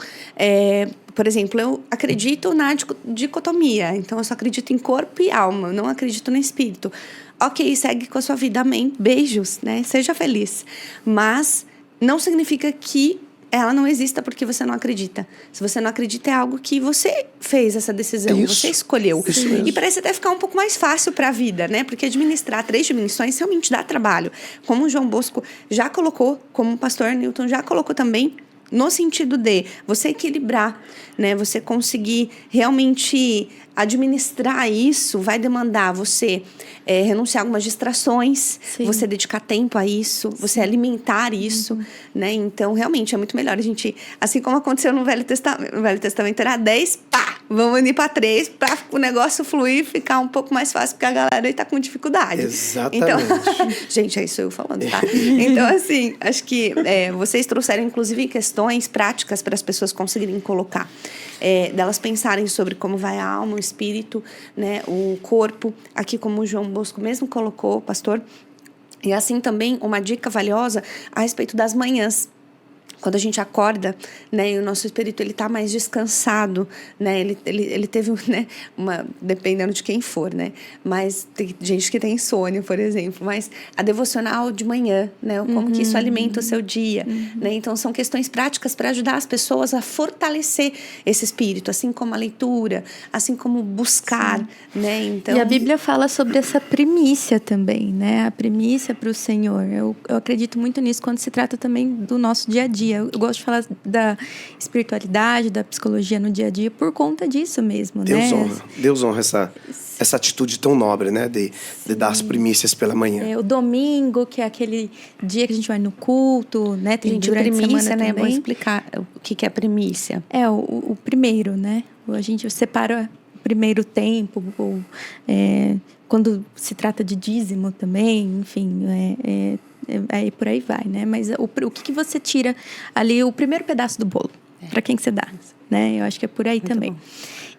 por exemplo, eu acredito na dicotomia. Então, eu só acredito em corpo e alma. Eu não acredito no espírito. Ok, segue com a sua vida, amém. Beijos, né? Seja feliz. Mas não significa que ela não exista porque você não acredita. Se você não acredita, é algo que você fez essa decisão, Isso. você escolheu. Isso mesmo. E parece até ficar um pouco mais fácil para a vida, né? Porque administrar 3 dimensões realmente dá trabalho. Como o João Bosco já colocou, como o pastor Newton já colocou também, no sentido de você equilibrar, né? Você conseguir realmente administrar isso vai demandar você renunciar a algumas distrações, Sim. você dedicar tempo a isso, você alimentar isso, né? Então, realmente, é muito melhor a gente... Assim como aconteceu no Velho Testamento era 10, pá! Vamos unir para 3 para o negócio fluir e ficar um pouco mais fácil, porque a galera aí tá com dificuldade. Exatamente. Então, gente, é isso eu falando, tá? Então, assim, acho que vocês trouxeram, inclusive, questões práticas para as pessoas conseguirem colocar. Delas pensarem sobre como vai a alma, o espírito, né, o corpo, aqui como o João Bosco mesmo colocou, pastor. E assim também uma dica valiosa a respeito das manhãs. quando a gente acorda, né, e o nosso espírito ele tá mais descansado, né, ele teve, né, dependendo de quem for, né, mas tem gente que tem insônia, por exemplo, mas a devocional de manhã, né, como que isso alimenta o seu dia, né, então são questões práticas para ajudar as pessoas a fortalecer esse espírito, assim como a leitura, assim como buscar, né, então... E a Bíblia fala sobre essa primícia também, né, a primícia para o Senhor, eu acredito muito nisso quando se trata também do nosso dia a dia. Eu gosto de falar da espiritualidade, da psicologia no dia a dia por conta disso mesmo, né? Deus honra essa atitude tão nobre, né? De dar as primícias pela manhã. O domingo, que é aquele dia que a gente vai no culto, né? Tem gente, durante primícia, a semana né? também. Vou explicar o que é primícia. O primeiro, né? A gente separa o primeiro tempo, quando se trata de dízimo também, enfim, aí por aí vai, né? Mas o que você tira ali, o primeiro pedaço do bolo, para quem que você dá, né? Eu acho que é por aí muito também. Bom.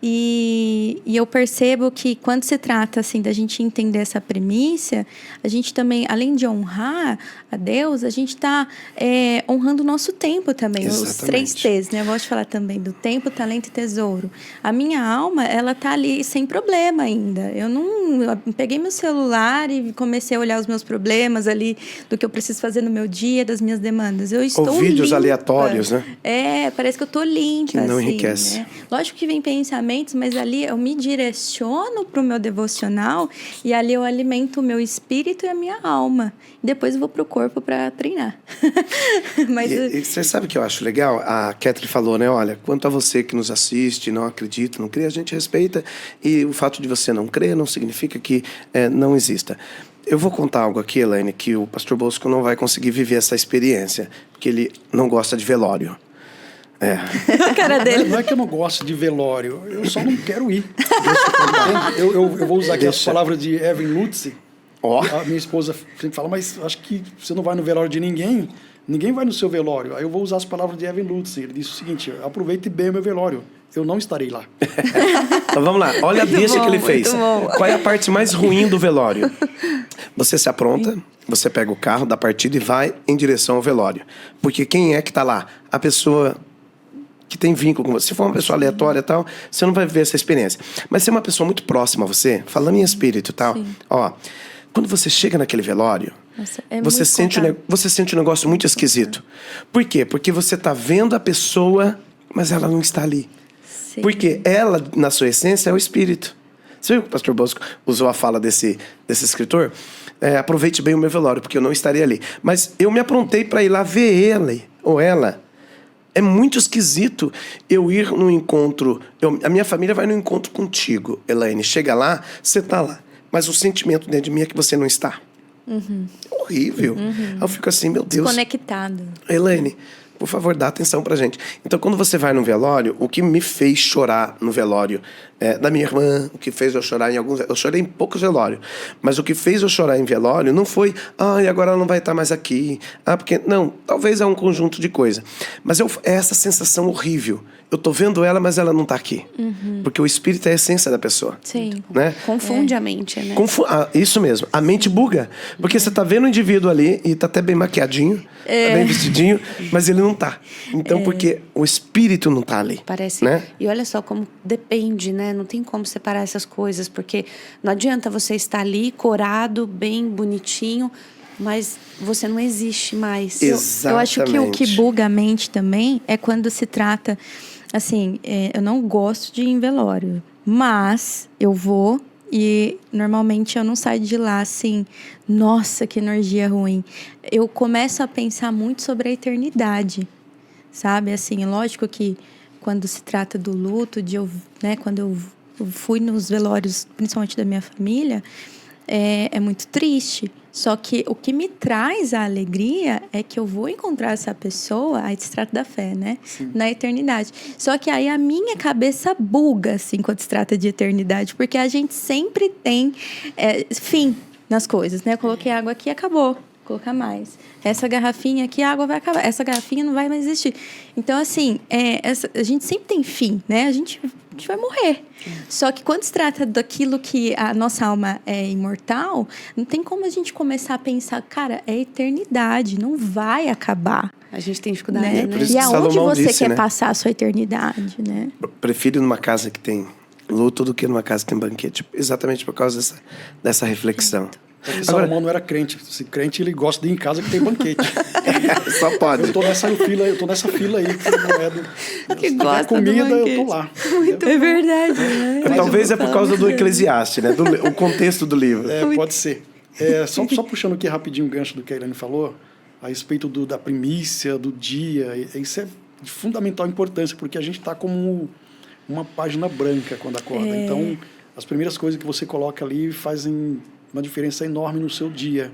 E eu percebo que quando se trata assim da gente entender essa primícia, a gente também, além de honrar a Deus, a gente está honrando o nosso tempo também. Exatamente. Os 3 T's, né? Eu gosto de falar também do tempo, talento e tesouro. A minha alma, ela tá ali sem problema ainda. Eu peguei meu celular e comecei a olhar os meus problemas ali, do que eu preciso fazer no meu dia, das minhas demandas. Eu estou limpa. Ou vídeos aleatórios, né? Parece que eu tô limpa. Que não assim, enriquece. Né? Lógico que vem pensamentos, mas ali eu me direciono para o meu devocional e ali eu alimento o meu espírito e a minha alma. Depois eu vou para o corpo para treinar. Mas e você sabe o que eu acho legal? A Catherine falou, né? Olha, quanto a você que nos assiste, não acredita, não crê, a gente respeita. E o fato de você não crer não significa que não exista. Eu vou contar algo aqui, Elaine, que o pastor Bosco não vai conseguir viver essa experiência, porque ele não gosta de velório. A cara dele. Não é que eu não gosto de velório, eu só não quero ir. Eu vou usar aqui as palavras de Evan Lutz. A minha esposa sempre fala, mas acho que você não vai no velório de ninguém vai no seu velório. Aí eu vou usar as palavras de Evan Lutz. Ele disse o seguinte: aproveite bem o meu velório, eu não estarei lá. Então vamos lá, olha a deixa que ele fez. Qual é a parte mais ruim do velório? Você se apronta, você pega o carro da partida e vai em direção ao velório. Porque quem é que está lá? A pessoa que tem vínculo com você. Se for uma pessoa aleatória e tal, você não vai viver essa experiência. Mas se é uma pessoa muito próxima a você, falando em espírito e tal, quando você chega naquele velório, você sente um negócio muito esquisito. Por quê? Porque você está vendo a pessoa, mas ela não está ali. Sim. Porque ela, na sua essência, é o espírito. Você viu que o pastor Bosco usou a fala desse escritor? Aproveite bem o meu velório, porque eu não estarei ali. Mas eu me aprontei para ir lá ver ele ou ela. É muito esquisito eu ir num encontro... a minha família vai num encontro contigo, Elaine. Chega lá, você está lá. Mas o sentimento dentro de mim é que você não está. Uhum. É horrível. Aí eu fico assim, meu Deus... Desconectado. Elaine, por favor, dá atenção pra gente. Então, quando você vai no velório, o que me fez chorar no velório da minha irmã, o que fez eu chorar em alguns... Eu chorei em poucos velórios. Mas o que fez eu chorar em velório não foi... e agora ela não vai estar mais aqui. Porque... Não, talvez é um conjunto de coisas. Mas é essa sensação horrível. Eu tô vendo ela, mas ela não tá aqui. Uhum. Porque o espírito é a essência da pessoa. Sim. Né? Confunde a mente, né? Isso mesmo. A mente buga. Porque você tá vendo o indivíduo ali e tá até bem maquiadinho, tá bem vestidinho, mas ele não tá. Então, porque o espírito não tá ali. Parece. Né? E olha só como depende, né? Não tem como separar essas coisas, porque não adianta você estar ali, corado, bem bonitinho, mas você não existe mais. Exatamente. Eu acho que o que buga a mente também é quando se trata... Assim, eu não gosto de ir em velório, mas eu vou e normalmente eu não saio de lá assim, nossa, que energia ruim. Eu começo a pensar muito sobre a eternidade, sabe? Assim, lógico que quando se trata do luto, quando eu fui nos velórios, principalmente da minha família, é muito triste. Só que o que me traz a alegria é que eu vou encontrar essa pessoa, aí se trata da fé, né? Sim. Na eternidade. Só que aí a minha cabeça buga, assim, quando se trata de eternidade, porque a gente sempre tem fim nas coisas, né? Eu coloquei água aqui e acabou. Vou colocar mais. Essa garrafinha aqui, a água vai acabar. Essa garrafinha não vai mais existir. Então, assim, a gente sempre tem fim, né? A gente vai morrer. Só que quando se trata daquilo que a nossa alma é imortal, não tem como a gente começar a pensar, cara, é eternidade, não vai acabar. A gente tem dificuldade, né? né? Por isso E que aonde Salomão você disse, quer né? passar a sua eternidade, né? Prefiro numa casa que tem luto do que numa casa que tem banquete. Exatamente por causa dessa reflexão. Porque Salomão não era crente. Se crente, ele gosta de ir em casa que tem banquete. Só pode. Eu tô nessa fila aí, que não é do... Que se gosta tiver comida, do banquete. eu tô lá. É verdade, né? Talvez é por causa do Eclesiastes, né? O contexto do livro. Pode ser. Só puxando aqui rapidinho o gancho do que a Elaine falou, a respeito da primícia, do dia, isso é de fundamental importância, porque a gente está como uma página branca quando acorda. Então, as primeiras coisas que você coloca ali fazem uma diferença enorme no seu dia.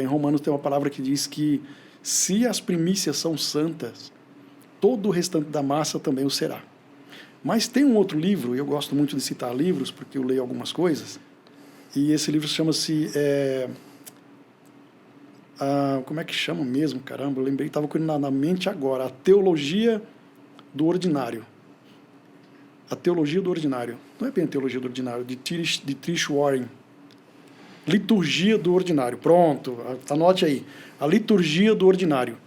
Em Romanos tem uma palavra que diz que se as primícias são santas, todo o restante da massa também o será. Mas tem um outro livro, e eu gosto muito de citar livros, porque eu leio algumas coisas, e esse livro chama-se... como é que chama mesmo? Caramba, eu lembrei, estava com ele na mente agora. A Teologia do Ordinário. A Teologia do Ordinário. Não é bem a Teologia do Ordinário, de Trish Warren. Liturgia do Ordinário. Pronto, anote aí. A Liturgia do Ordinário.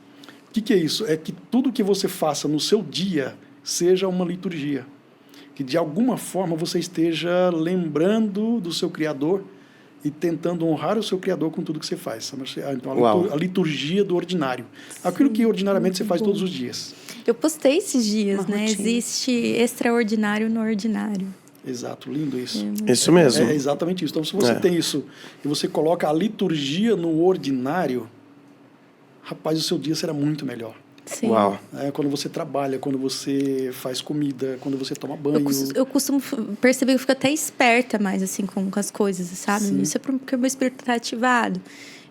O que é isso? É que tudo que você faça no seu dia seja uma liturgia. Que de alguma forma você esteja lembrando do seu Criador e tentando honrar o seu Criador com tudo que você faz. Então, a liturgia do ordinário. Aquilo que ordinariamente você faz todos os dias. Eu postei esses dias, Uma né? rotina. Existe extraordinário no ordinário. Exato, lindo isso. Isso mesmo. É exatamente isso. Então, se você tem isso e você coloca a liturgia no ordinário, rapaz, o seu dia será muito melhor. Sim. Uau. Quando você trabalha, quando você faz comida, quando você toma banho. Eu costumo perceber que eu fico até esperta mais, assim, com as coisas, sabe? Sim. Isso é porque o meu espírito está ativado.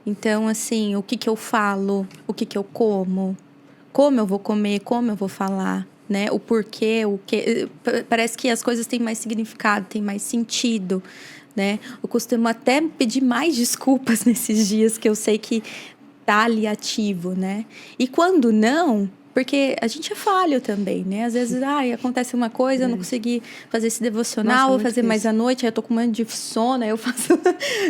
Então, assim, o que eu falo, o que eu como eu vou comer, como eu vou falar, né? O porquê, o que... Parece que as coisas têm mais significado, têm mais sentido, né? Eu costumo até pedir mais desculpas nesses dias que eu sei que tá ali ativo, né? E quando não, porque a gente é falho também, né? Às vezes, acontece uma coisa, eu não consegui fazer esse devocional, Nossa, vou fazer mais à noite, aí eu tô com um monte de sono, aí eu faço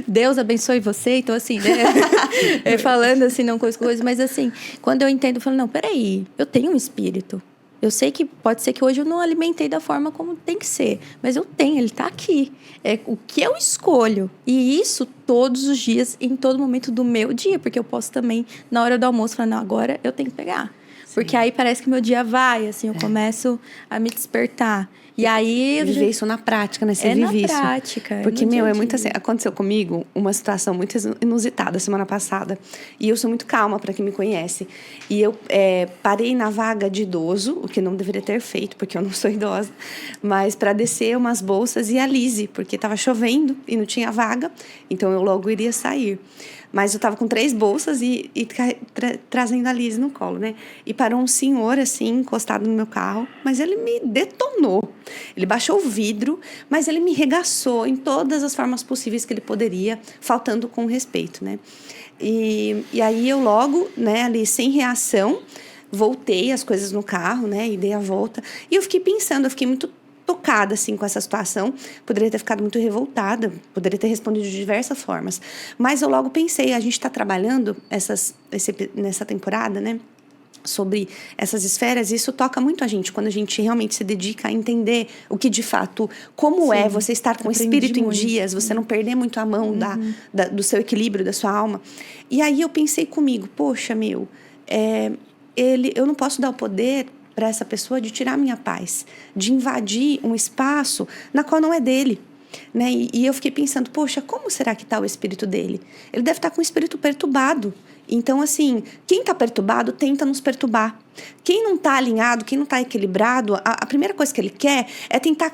Deus abençoe você, então assim, né? Falando assim, não com as coisas, mas assim, quando eu entendo, eu falo, não, peraí, eu tenho um espírito. Eu sei que pode ser que hoje eu não alimentei da forma como tem que ser, mas eu tenho, ele está aqui. É o que eu escolho. E isso todos os dias, em todo momento do meu dia, porque eu posso também, na hora do almoço, falar, não, agora eu tenho que pegar. Sim. Porque aí parece que meu dia vai, assim, eu começo a me despertar. E aí... Viver isso na prática, né? Você vive isso. É na prática. Porque, é muito assim... Aconteceu comigo uma situação muito inusitada semana passada. E eu sou muito calma, para quem me conhece. E eu parei na vaga de idoso, o que não deveria ter feito, porque eu não sou idosa. Mas para descer umas bolsas e a Lise, porque estava chovendo e não tinha vaga. Então, eu logo iria sair. Mas eu estava com 3 bolsas e trazendo a Lise no colo, né? E parou um senhor, assim, encostado no meu carro. Mas ele me detonou. Ele baixou o vidro, mas ele me regaçou em todas as formas possíveis que ele poderia, faltando com respeito, né? E aí eu logo, né, ali sem reação, voltei as coisas no carro, né? E dei a volta. E eu fiquei pensando, eu fiquei muito tocada, assim, com essa situação. Poderia ter ficado muito revoltada, poderia ter respondido de diversas formas. Mas eu logo pensei, a gente está trabalhando nessa temporada, né? Sobre essas esferas, e isso toca muito a gente, quando a gente realmente se dedica a entender o que de fato, como é você estar com o espírito em dias, você não perder muito a mão do seu equilíbrio, da sua alma. E aí eu pensei comigo, poxa, eu não posso dar o poder para essa pessoa de tirar minha paz, de invadir um espaço na qual não é dele. Né? E eu fiquei pensando, poxa, como será que está o espírito dele? Ele deve estar com o espírito perturbado. Então, assim, quem está perturbado tenta nos perturbar. Quem não está alinhado, quem não está equilibrado, a primeira coisa que ele quer é tentar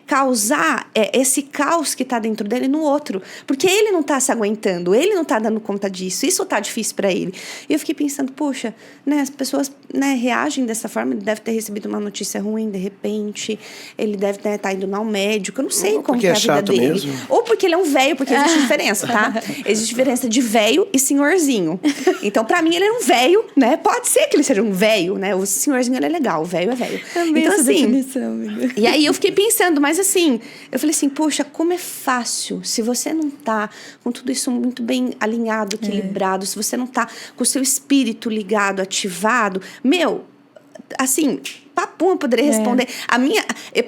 causar esse caos que está dentro dele no outro. Porque ele não está se aguentando, ele não está dando conta disso, isso está difícil para ele. E eu fiquei pensando, poxa, né, as pessoas, né, reagem dessa forma, ele deve ter recebido uma notícia ruim de repente, ele deve estar indo ao médico, eu não sei como que é a vida dele. Mesmo. Ou porque ele é um velho, porque existe diferença, tá? Existe diferença de velho e senhorzinho. Então, para mim, ele é um velho, né? Pode ser que ele seja um velho, né? O senhorzinho, ele é legal, o velho é velho. Também então, essa assim, definição, amiga. E aí eu fiquei pensando, caminhando, mas assim, eu falei assim, poxa, como é fácil, se você não tá com tudo isso muito bem alinhado, equilibrado, se você não tá com o seu espírito ligado, ativado, assim, papum, eu poderia responder.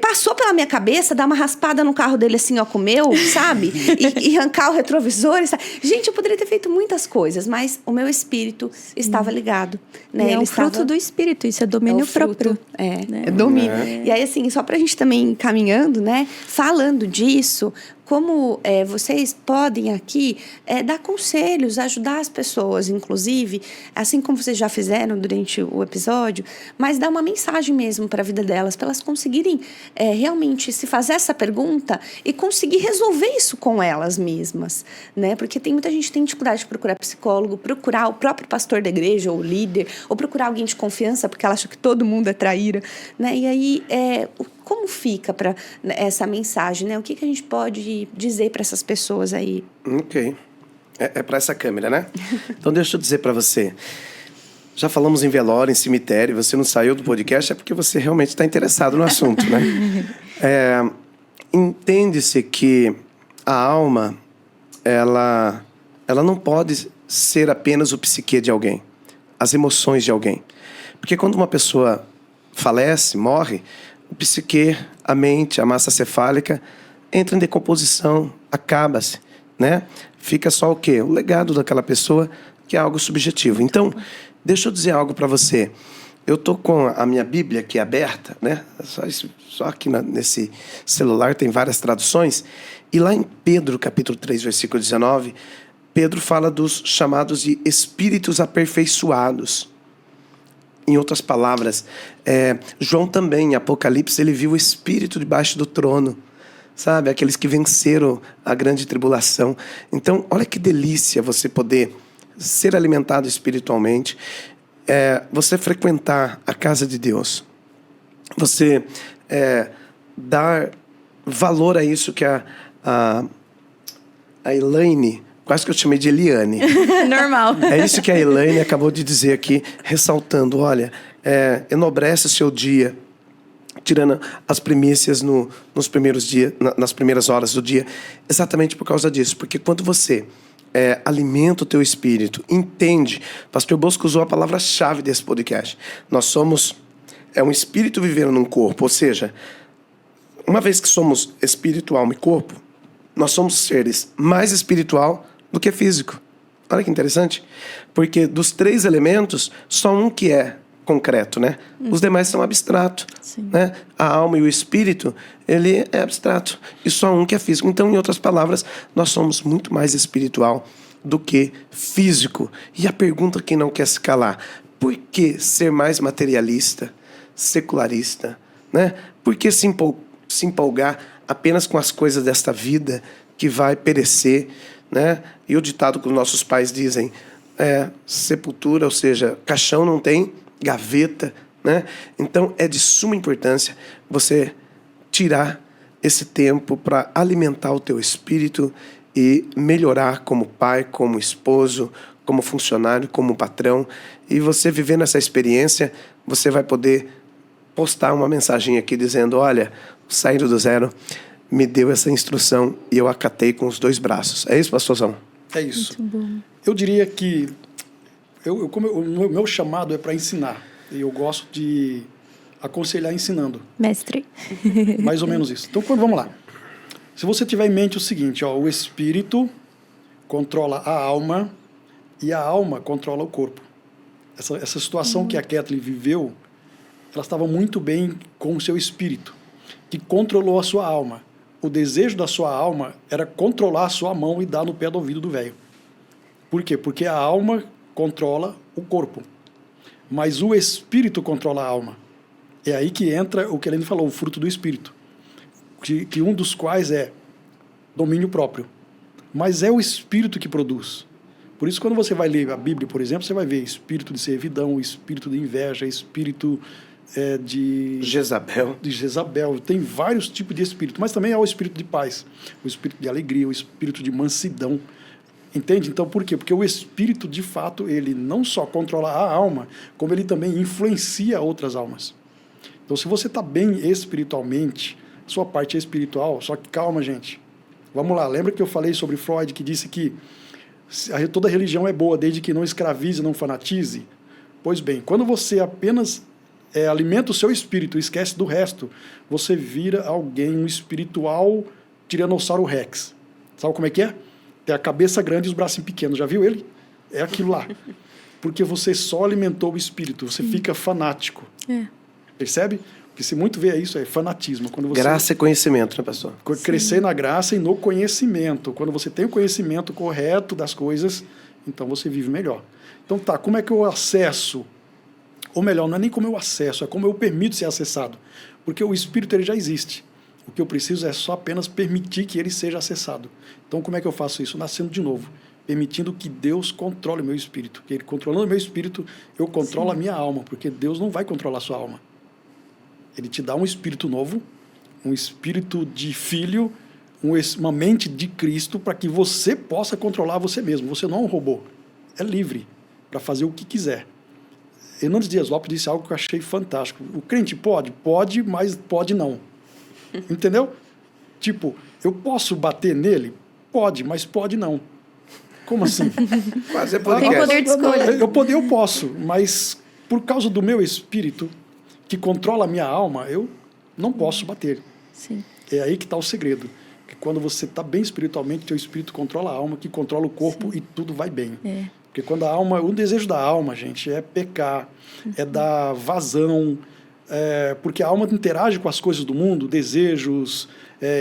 Passou pela minha cabeça dar uma raspada no carro dele assim, ó, com o meu, sabe? E arrancar o retrovisor. Sabe? Gente, eu poderia ter feito muitas coisas, mas o meu espírito estava ligado. Né? É um fruto do espírito, isso é domínio próprio. É domínio. E aí, assim, só pra gente também caminhando, né? Falando disso, como vocês podem aqui dar conselhos, ajudar as pessoas, inclusive, assim como vocês já fizeram durante o episódio, mas dar uma mensagem mesmo para a vida delas, para elas conseguirem realmente se fazer essa pergunta e conseguir resolver isso com elas mesmas, né? Porque tem muita gente que tem dificuldade de procurar psicólogo, procurar o próprio pastor da igreja ou o líder, ou procurar alguém de confiança, porque ela acha que todo mundo é traíra, né? E aí, como fica para essa mensagem, né? O que a gente pode dizer para essas pessoas aí? Ok. É para essa câmera, né? Então, deixa eu dizer para você. Já falamos em velório, em cemitério. Você não saiu do podcast, é porque você realmente está interessado no assunto, né? Entende-se que a alma, ela não pode ser apenas o psique de alguém, as emoções de alguém. Porque quando uma pessoa falece, morre, o psique, a mente, a massa cefálica entra em decomposição, acaba-se, né? Fica só o quê? O legado daquela pessoa, que é algo subjetivo. Então, deixa eu dizer algo para você. Eu tô com a minha Bíblia aqui aberta, né? Só aqui nesse celular tem várias traduções. E lá em Pedro, capítulo 3, versículo 19, Pedro fala dos chamados de espíritos aperfeiçoados. Em outras palavras, João também, em Apocalipse, ele viu o Espírito debaixo do trono, sabe? Aqueles que venceram a grande tribulação. Então, olha que delícia você poder ser alimentado espiritualmente, você frequentar a casa de Deus, você dar valor a isso que a Elaine... Quase que eu chamei de Eliane. Normal. É isso que a Elaine acabou de dizer aqui, ressaltando. Olha, enobrece o seu dia, tirando as primícias nos primeiros dias, nas primeiras horas do dia, exatamente por causa disso. Porque quando você alimenta o teu espírito, entende, Pastor Bosco usou a palavra-chave desse podcast. Nós somos um espírito vivendo num corpo, ou seja, uma vez que somos espírito, alma e corpo, nós somos seres mais espiritual do que físico. Olha que interessante. Porque dos 3 elementos, só um que é concreto, né? Os demais são abstratos, né? A alma e o espírito, ele é abstrato. E só um que é físico. Então, em outras palavras, nós somos muito mais espiritual do que físico. E a pergunta que não quer se calar, por que ser mais materialista, secularista, né? Por que se empolgar apenas com as coisas desta vida que vai perecer, né? E o ditado que os nossos pais dizem sepultura, ou seja, caixão não tem gaveta, né? Então é de suma importância você tirar esse tempo para alimentar o teu espírito e melhorar como pai, como esposo, como funcionário, como patrão. E você vivendo essa experiência, você vai poder postar uma mensagem aqui dizendo, olha, saindo do zero, me deu essa instrução e eu acatei com os 2 braços. É isso, pastorzão? É isso. Muito bom. Eu diria que o meu chamado é para ensinar. E eu gosto de aconselhar ensinando. Mestre. Mais ou menos isso. Então, vamos lá. Se você tiver em mente o seguinte, o espírito controla a alma e a alma controla o corpo. Essa situação que a Kathleen viveu, ela estava muito bem com o seu espírito, que controlou a sua alma. O desejo da sua alma era controlar a sua mão e dar no pé do ouvido do velho. Por quê? Porque a alma controla o corpo, mas o espírito controla a alma. É aí que entra o que ele falou, o fruto do espírito, que um dos quais é domínio próprio. Mas é o espírito que produz. Por isso, quando você vai ler a Bíblia, por exemplo, você vai ver espírito de servidão, espírito de inveja, espírito de Jezabel. Tem vários tipos de espírito, mas também há o espírito de paz, o espírito de alegria, o espírito de mansidão. Entende? Então, por quê? Porque o espírito, de fato, ele não só controla a alma, como ele também influencia outras almas. Então, se você está bem espiritualmente, sua parte é espiritual. Só que calma, gente. Vamos lá, lembra que eu falei sobre Freud, que disse que toda religião é boa, desde que não escravize, não fanatize? Pois bem, quando você apenas alimenta o seu espírito e esquece do resto, você vira alguém, um espiritual Tiranossauro Rex. Sabe como é que é? Tem a cabeça grande e os braços pequenos. Já viu ele? É aquilo lá. Porque você só alimentou o espírito, você fica fanático. Percebe? Porque se muito vê isso, é fanatismo. Quando você Graça e conhecimento, né, pastor? crescer na graça e no conhecimento. Quando você tem o conhecimento correto das coisas, então você vive melhor. Então tá, como é que eu acesso? Ou melhor, não é nem como eu acesso, é como eu permito ser acessado. Porque o espírito ele já existe. O que eu preciso é só apenas permitir que ele seja acessado. Então como é que eu faço isso? Nascendo de novo. Permitindo que Deus controle o meu espírito. Porque ele controlando o meu espírito, eu controlo a minha alma. Porque Deus não vai controlar a sua alma. Ele te dá um espírito novo, um espírito de filho, uma mente de Cristo, para que você possa controlar você mesmo. Você não é um robô. É livre para fazer o que quiser. Hernandes Dias Lopes disse algo que eu achei fantástico. O crente pode? Pode, mas pode não. Entendeu? Tipo, eu posso bater nele? Pode, mas pode não. Como assim? Fazer Tem podcast. poder de escolha. Eu posso, mas por causa do meu espírito, que controla a minha alma, eu não posso bater. Sim. É aí que está o segredo. Que quando você está bem espiritualmente, teu espírito controla a alma, que controla o corpo e tudo vai bem. Porque quando a alma, o desejo da alma, gente, é pecar, é dar vazão, porque a alma interage com as coisas do mundo, desejos,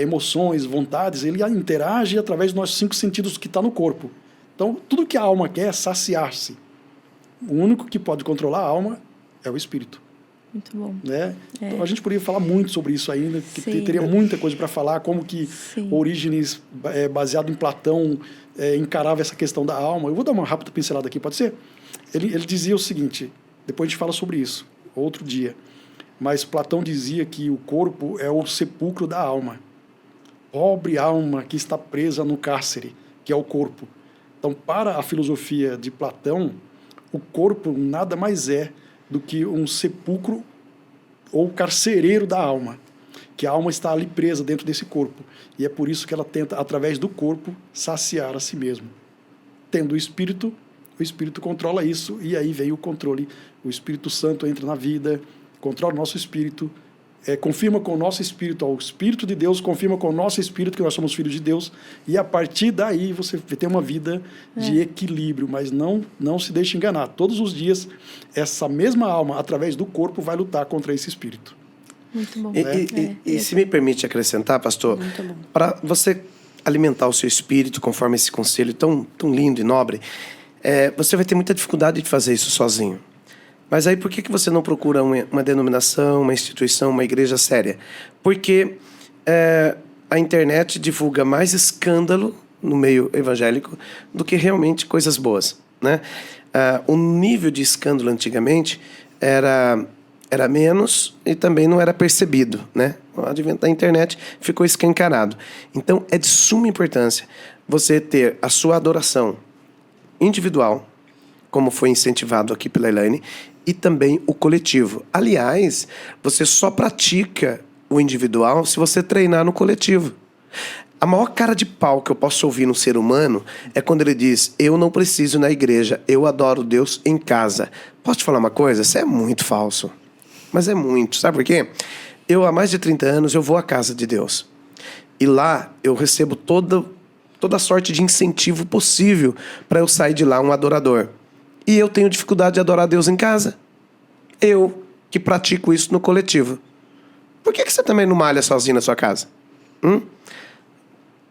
emoções, vontades, ele interage através dos nossos 5 sentidos que está no corpo. Então, tudo que a alma quer é saciar-se. O único que pode controlar a alma é o espírito. Muito bom. Né? Então, a gente poderia falar muito sobre isso ainda, que Sim. teria muita coisa para falar, como que Orígenes, baseado em Platão, encarava essa questão da alma. Eu vou dar uma rápida pincelada aqui, pode ser? Ele dizia o seguinte, depois a gente fala sobre isso, outro dia, mas Platão dizia que o corpo é o sepulcro da alma. Pobre alma que está presa no cárcere, que é o corpo. Então, para a filosofia de Platão, o corpo nada mais é do que um sepulcro ou carcereiro da alma, que a alma está ali presa dentro desse corpo. E é por isso que ela tenta, através do corpo, saciar a si mesma. Tendo o Espírito controla isso, e aí vem o controle. O Espírito Santo entra na vida, controla o nosso espírito, confirma com o nosso espírito, o Espírito de Deus confirma com o nosso espírito que nós somos filhos de Deus, e a partir daí você tem uma vida de equilíbrio, mas não se deixe enganar. Todos os dias, essa mesma alma, através do corpo, vai lutar contra esse espírito. Muito bom. E se me permite acrescentar, pastor, para você alimentar o seu espírito conforme esse conselho tão lindo e nobre, você vai ter muita dificuldade de fazer isso sozinho. Mas aí por que você não procura uma denominação, uma instituição, uma igreja séria? Porque a internet divulga mais escândalo no meio evangélico do que realmente coisas boas, né? O nível de escândalo antigamente era menos e também não era percebido, né? O advento da internet ficou escancarado. Então, é de suma importância você ter a sua adoração individual, como foi incentivado aqui pela Elaine, e também o coletivo. Aliás, você só pratica o individual se você treinar no coletivo. A maior cara de pau que eu posso ouvir no ser humano é quando ele diz: eu não preciso ir na igreja, eu adoro Deus em casa. Posso te falar uma coisa? Isso é muito falso. Mas é muito. Sabe por quê? Eu, há mais de 30 anos, eu vou à casa de Deus. E lá eu recebo toda sorte de incentivo possível para eu sair de lá um adorador. E eu tenho dificuldade de adorar Deus em casa. Eu, que pratico isso no coletivo. Por que você também não malha sozinho na sua casa?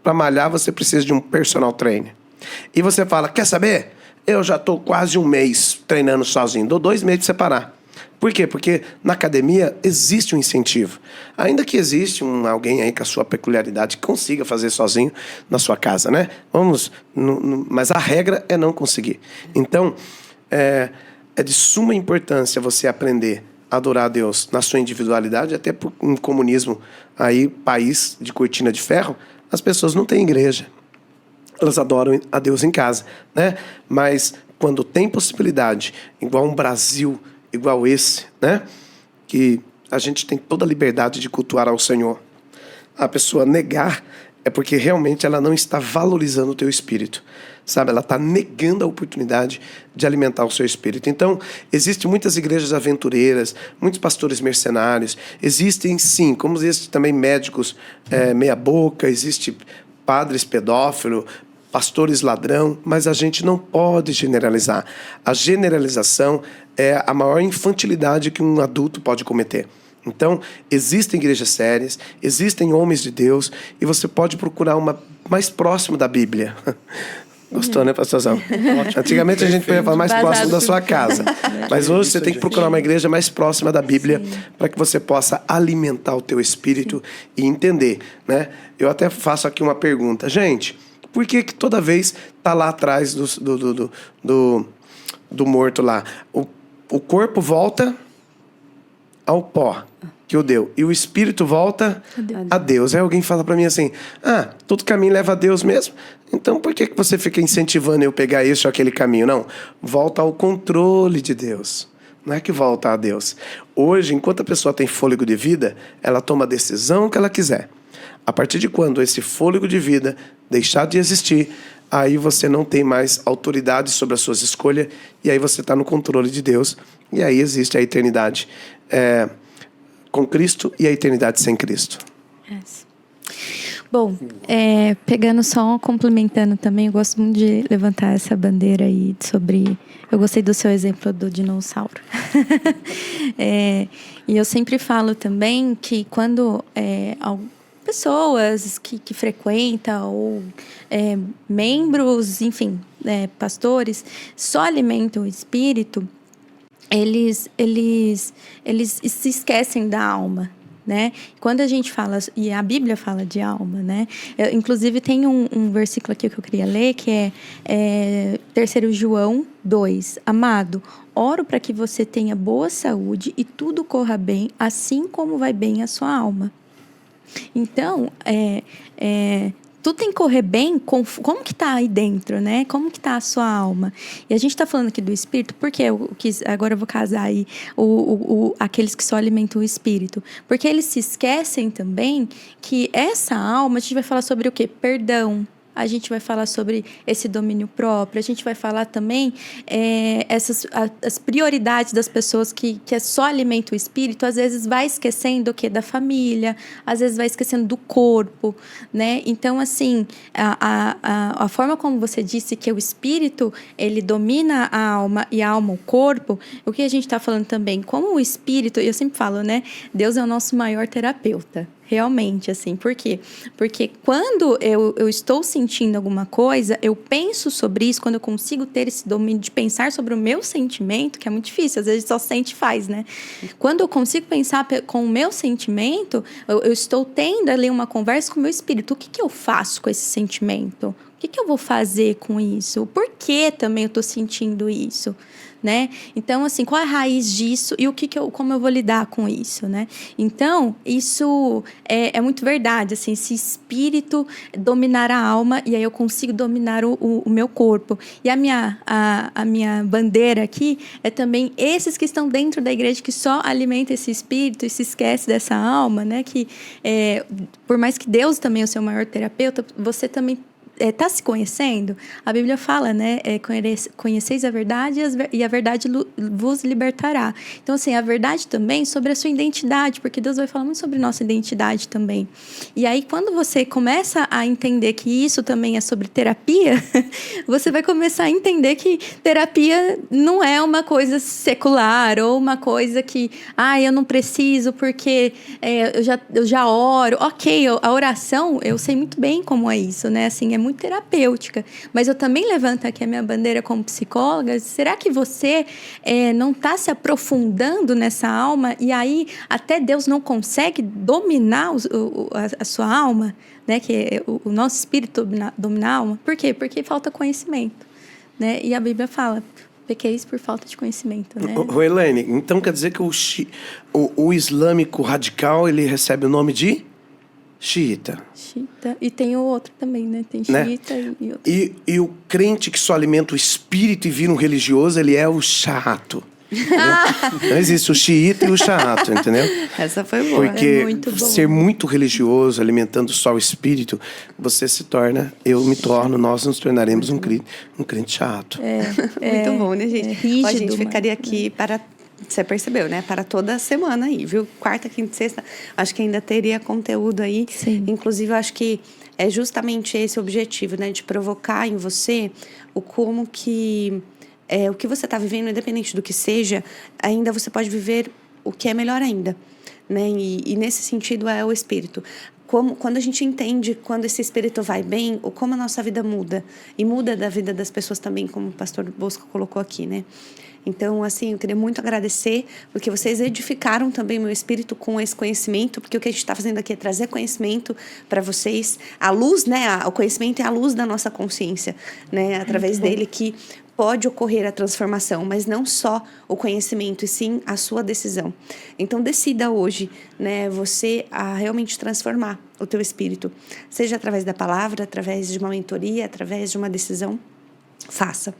Para malhar, você precisa de um personal trainer. E você fala: quer saber? Eu já estou quase 1 mês treinando sozinho. Dou 2 meses de separar. Por quê? Porque na academia existe um incentivo. Ainda que existe alguém aí com a sua peculiaridade que consiga fazer sozinho na sua casa, né? Mas a regra é não conseguir. Então, é de suma importância você aprender a adorar a Deus na sua individualidade, até por um comunismo aí, país de cortina de ferro, as pessoas não têm igreja. Elas adoram a Deus em casa, né? Mas quando tem possibilidade, igual um Brasil igual esse, né? Que a gente tem toda a liberdade de cultuar ao Senhor. a pessoa negar, é porque realmente ela não está valorizando o teu espírito. Sabe, ela está negando a oportunidade de alimentar o seu espírito. Então, existem muitas igrejas aventureiras, muitos pastores mercenários. Existem, sim, como existem também médicos meia-boca, existe padres pedófilos, pastores ladrão, mas a gente não pode generalizar. A generalização é a maior infantilidade que um adulto pode cometer. Então, existem igrejas sérias, existem homens de Deus, e você pode procurar uma mais próxima da Bíblia. Gostou, né, pastorzão? Antigamente a gente podia falar mais próximo da sua casa. Mas hoje você tem que procurar uma igreja mais próxima da Bíblia para que você possa alimentar o teu espírito e entender, né? Eu até faço aqui uma pergunta. Gente, por que toda vez tá lá atrás do morto lá? O corpo volta ao pó que o deu, e o espírito volta a Deus. Aí alguém fala para mim assim, todo caminho leva a Deus mesmo? Então por que você fica incentivando eu pegar esse ou aquele caminho? Não, volta ao controle de Deus. Não é que volta a Deus. Hoje, enquanto a pessoa tem fôlego de vida, ela toma a decisão que ela quiser. A partir de quando esse fôlego de vida deixar de existir, aí você não tem mais autoridade sobre as suas escolhas, e aí você está no controle de Deus, e aí existe a eternidade com Cristo e a eternidade sem Cristo. Bom, pegando só, complementando também, eu gosto muito de levantar essa bandeira aí sobre... Eu gostei do seu exemplo do dinossauro. E eu sempre falo também que quando pessoas que frequentam ou membros, enfim, pastores, só alimentam o espírito, eles se esquecem da alma, né? Quando a gente fala, e a Bíblia fala de alma, né? Inclusive tem um versículo aqui que eu queria ler, que é 3 João 2. Amado, oro para que você tenha boa saúde e tudo corra bem, assim como vai bem a sua alma. Então, tudo tem que correr bem, como que está aí dentro, né? Como que está a sua alma? E a gente está falando aqui do espírito, porque agora eu vou casar aí aqueles que só alimentam o espírito. Porque eles se esquecem também que essa alma, a gente vai falar sobre o quê? Perdão. A gente vai falar sobre esse domínio próprio, a gente vai falar também as prioridades das pessoas que só alimentam o espírito, às vezes vai esquecendo o quê? Da família, às vezes vai esquecendo do corpo, né? Então, assim, a forma como você disse que o espírito, ele domina a alma e a alma o corpo, o que a gente está falando também, como o espírito, eu sempre falo, né? Deus é o nosso maior terapeuta. Realmente, assim, por quê? Porque quando eu estou sentindo alguma coisa, eu penso sobre isso, quando eu consigo ter esse domínio de pensar sobre o meu sentimento, que é muito difícil, às vezes só sente e faz, né? Quando eu consigo pensar com o meu sentimento, eu estou tendo ali uma conversa com o meu espírito. O que eu faço com esse sentimento? O que eu vou fazer com isso? Por que também eu estou sentindo isso? Né? Então, assim, qual é a raiz disso e como eu vou lidar com isso, né? Então, isso é muito verdade, assim, esse espírito dominar a alma e aí eu consigo dominar o meu corpo. E a minha bandeira aqui é também esses que estão dentro da igreja que só alimentam esse espírito e se esquece dessa alma, né? Que por mais que Deus também é o seu maior terapeuta, você também está se conhecendo? A Bíblia fala, né? Conheceis a verdade e a verdade vos libertará. Então, assim, a verdade também sobre a sua identidade, porque Deus vai falar muito sobre nossa identidade também. E aí, quando você começa a entender que isso também é sobre terapia, você vai começar a entender que terapia não é uma coisa secular ou uma coisa que, eu não preciso porque eu já oro. Ok, a oração, eu sei muito bem como é isso, né? Assim, é muito terapêutica, mas eu também levanto aqui a minha bandeira como psicóloga. Será que você não está se aprofundando nessa alma e aí até Deus não consegue dominar a sua alma, né? Que o nosso espírito domina a alma? Por quê? Porque falta conhecimento, né? E a Bíblia fala, pequeis por falta de conhecimento, né? Elaine, então quer dizer que o islâmico radical, ele recebe o nome de xiita. E tem o outro também, né? Tem xiita, né? E outro. E o crente que só alimenta o espírito e vira um religioso, ele é o chato. Não existe o xiita e o chato, entendeu? Essa foi boa. Porque É muito bom. ser muito religioso, alimentando só o espírito, você se torna, eu me torno, nós nos tornaremos um crente chato. Muito bom, né, gente? rígido, Ó, a gente mas- ficaria aqui para... Você percebeu, né? Para toda a semana aí, viu? Quarta, quinta e sexta. Acho que ainda teria conteúdo aí. Sim. Inclusive, eu acho que é justamente esse o objetivo, né? De provocar em você o como que... o que você está vivendo, independente do que seja, ainda você pode viver o que é melhor ainda, né? E nesse sentido é o espírito. Quando a gente entende quando esse espírito vai bem, ou como a nossa vida muda. E muda da vida das pessoas também, como o pastor Bosco colocou aqui, né? Então, assim, eu queria muito agradecer, porque vocês edificaram também meu espírito com esse conhecimento, porque o que a gente está fazendo aqui é trazer conhecimento para vocês. A luz, né? O conhecimento é a luz da nossa consciência, né? Através dele que pode ocorrer a transformação, mas não só o conhecimento, e sim a sua decisão. Então, decida hoje, né, você a realmente transformar o teu espírito, seja através da palavra, através de uma mentoria, através de uma decisão, faça.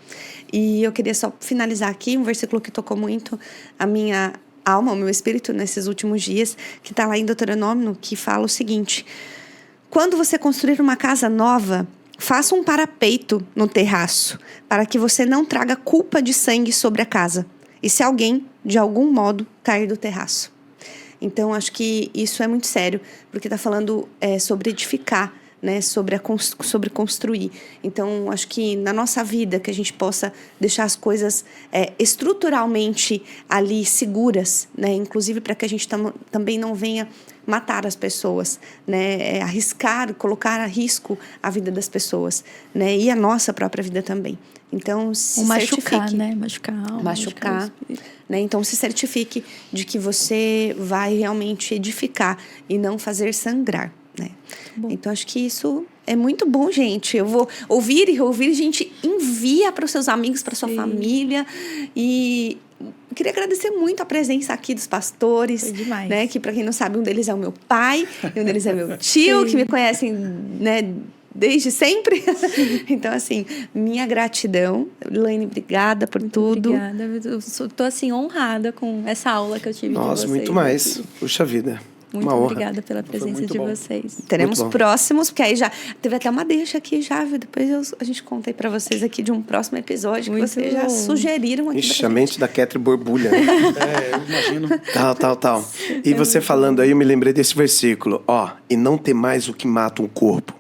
E eu queria só finalizar aqui um versículo que tocou muito a minha alma, o meu espírito nesses últimos dias, que está lá em Deuteronômio, que fala o seguinte: quando você construir uma casa nova, faça um parapeito no terraço, para que você não traga culpa de sangue sobre a casa, e se alguém, de algum modo, cair do terraço. Então, acho que isso é muito sério, porque está falando sobre edificar, né, sobre construir. Então, acho que na nossa vida, que a gente possa deixar as coisas estruturalmente ali seguras, né, inclusive para que a gente também não venha matar as pessoas, né, arriscar, colocar a risco a vida das pessoas, né, e a nossa própria vida também. Então, se machucar, certifique. né? Machucar a alma. Machucar, o espírito. né? Então, se certifique de que você vai realmente edificar e não fazer sangrar, né? Então, acho que isso é muito bom, gente. Eu vou ouvir e ouvir, gente, envia para os seus amigos, para sua família. E queria agradecer muito a presença aqui dos pastores. Foi demais. Né? Que, para quem não sabe, um deles é o meu pai e um deles é meu tio, que me conhecem, né, desde sempre. Então, assim, minha gratidão. Elaine, obrigada por tudo. Obrigada. Eu tô, assim, honrada com essa aula que eu tive de Nós, vocês. muito mais. Aqui. Puxa vida. Muito uma honra. obrigada pela presença muito de bom. vocês. Teremos Muito bom. próximos, porque aí já teve até uma deixa aqui já, viu? Depois a gente conta aí pra vocês aqui de um próximo episódio que Muito vocês já bom. sugeriram aqui. Ixi, pra a gente. mente da Ketri borbulha. Né? Eu imagino. Tal. E você falando aí, eu me lembrei desse versículo. E não temais o que mata um corpo,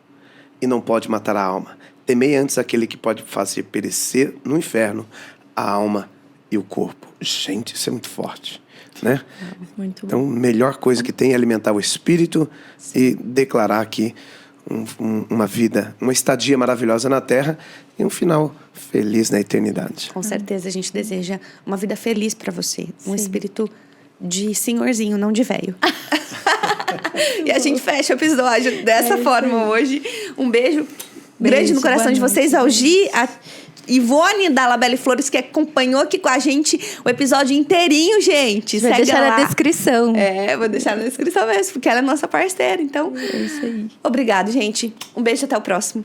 e não pode matar a alma. Temei antes aquele que pode fazer perecer no inferno a alma e o corpo. Gente, isso é muito forte, né? Muito bom. Então, a melhor coisa que tem é alimentar o espírito e declarar aqui uma vida, uma estadia maravilhosa na Terra e um final feliz na eternidade. Com certeza a gente deseja uma vida feliz pra você. Um Sim. espírito de senhorzinho, não de velho. E a gente fecha o episódio dessa forma hoje. Um beijo grande no coração boa de vocês. noite. Ao Gi, a Ivone da Labelle Flores, que acompanhou aqui com a gente o episódio inteirinho, gente. Vai Segue deixar lá. na descrição. Vou deixar na descrição mesmo, porque ela é nossa parceira. Então, É isso aí. obrigado, gente. Um beijo, até o próximo.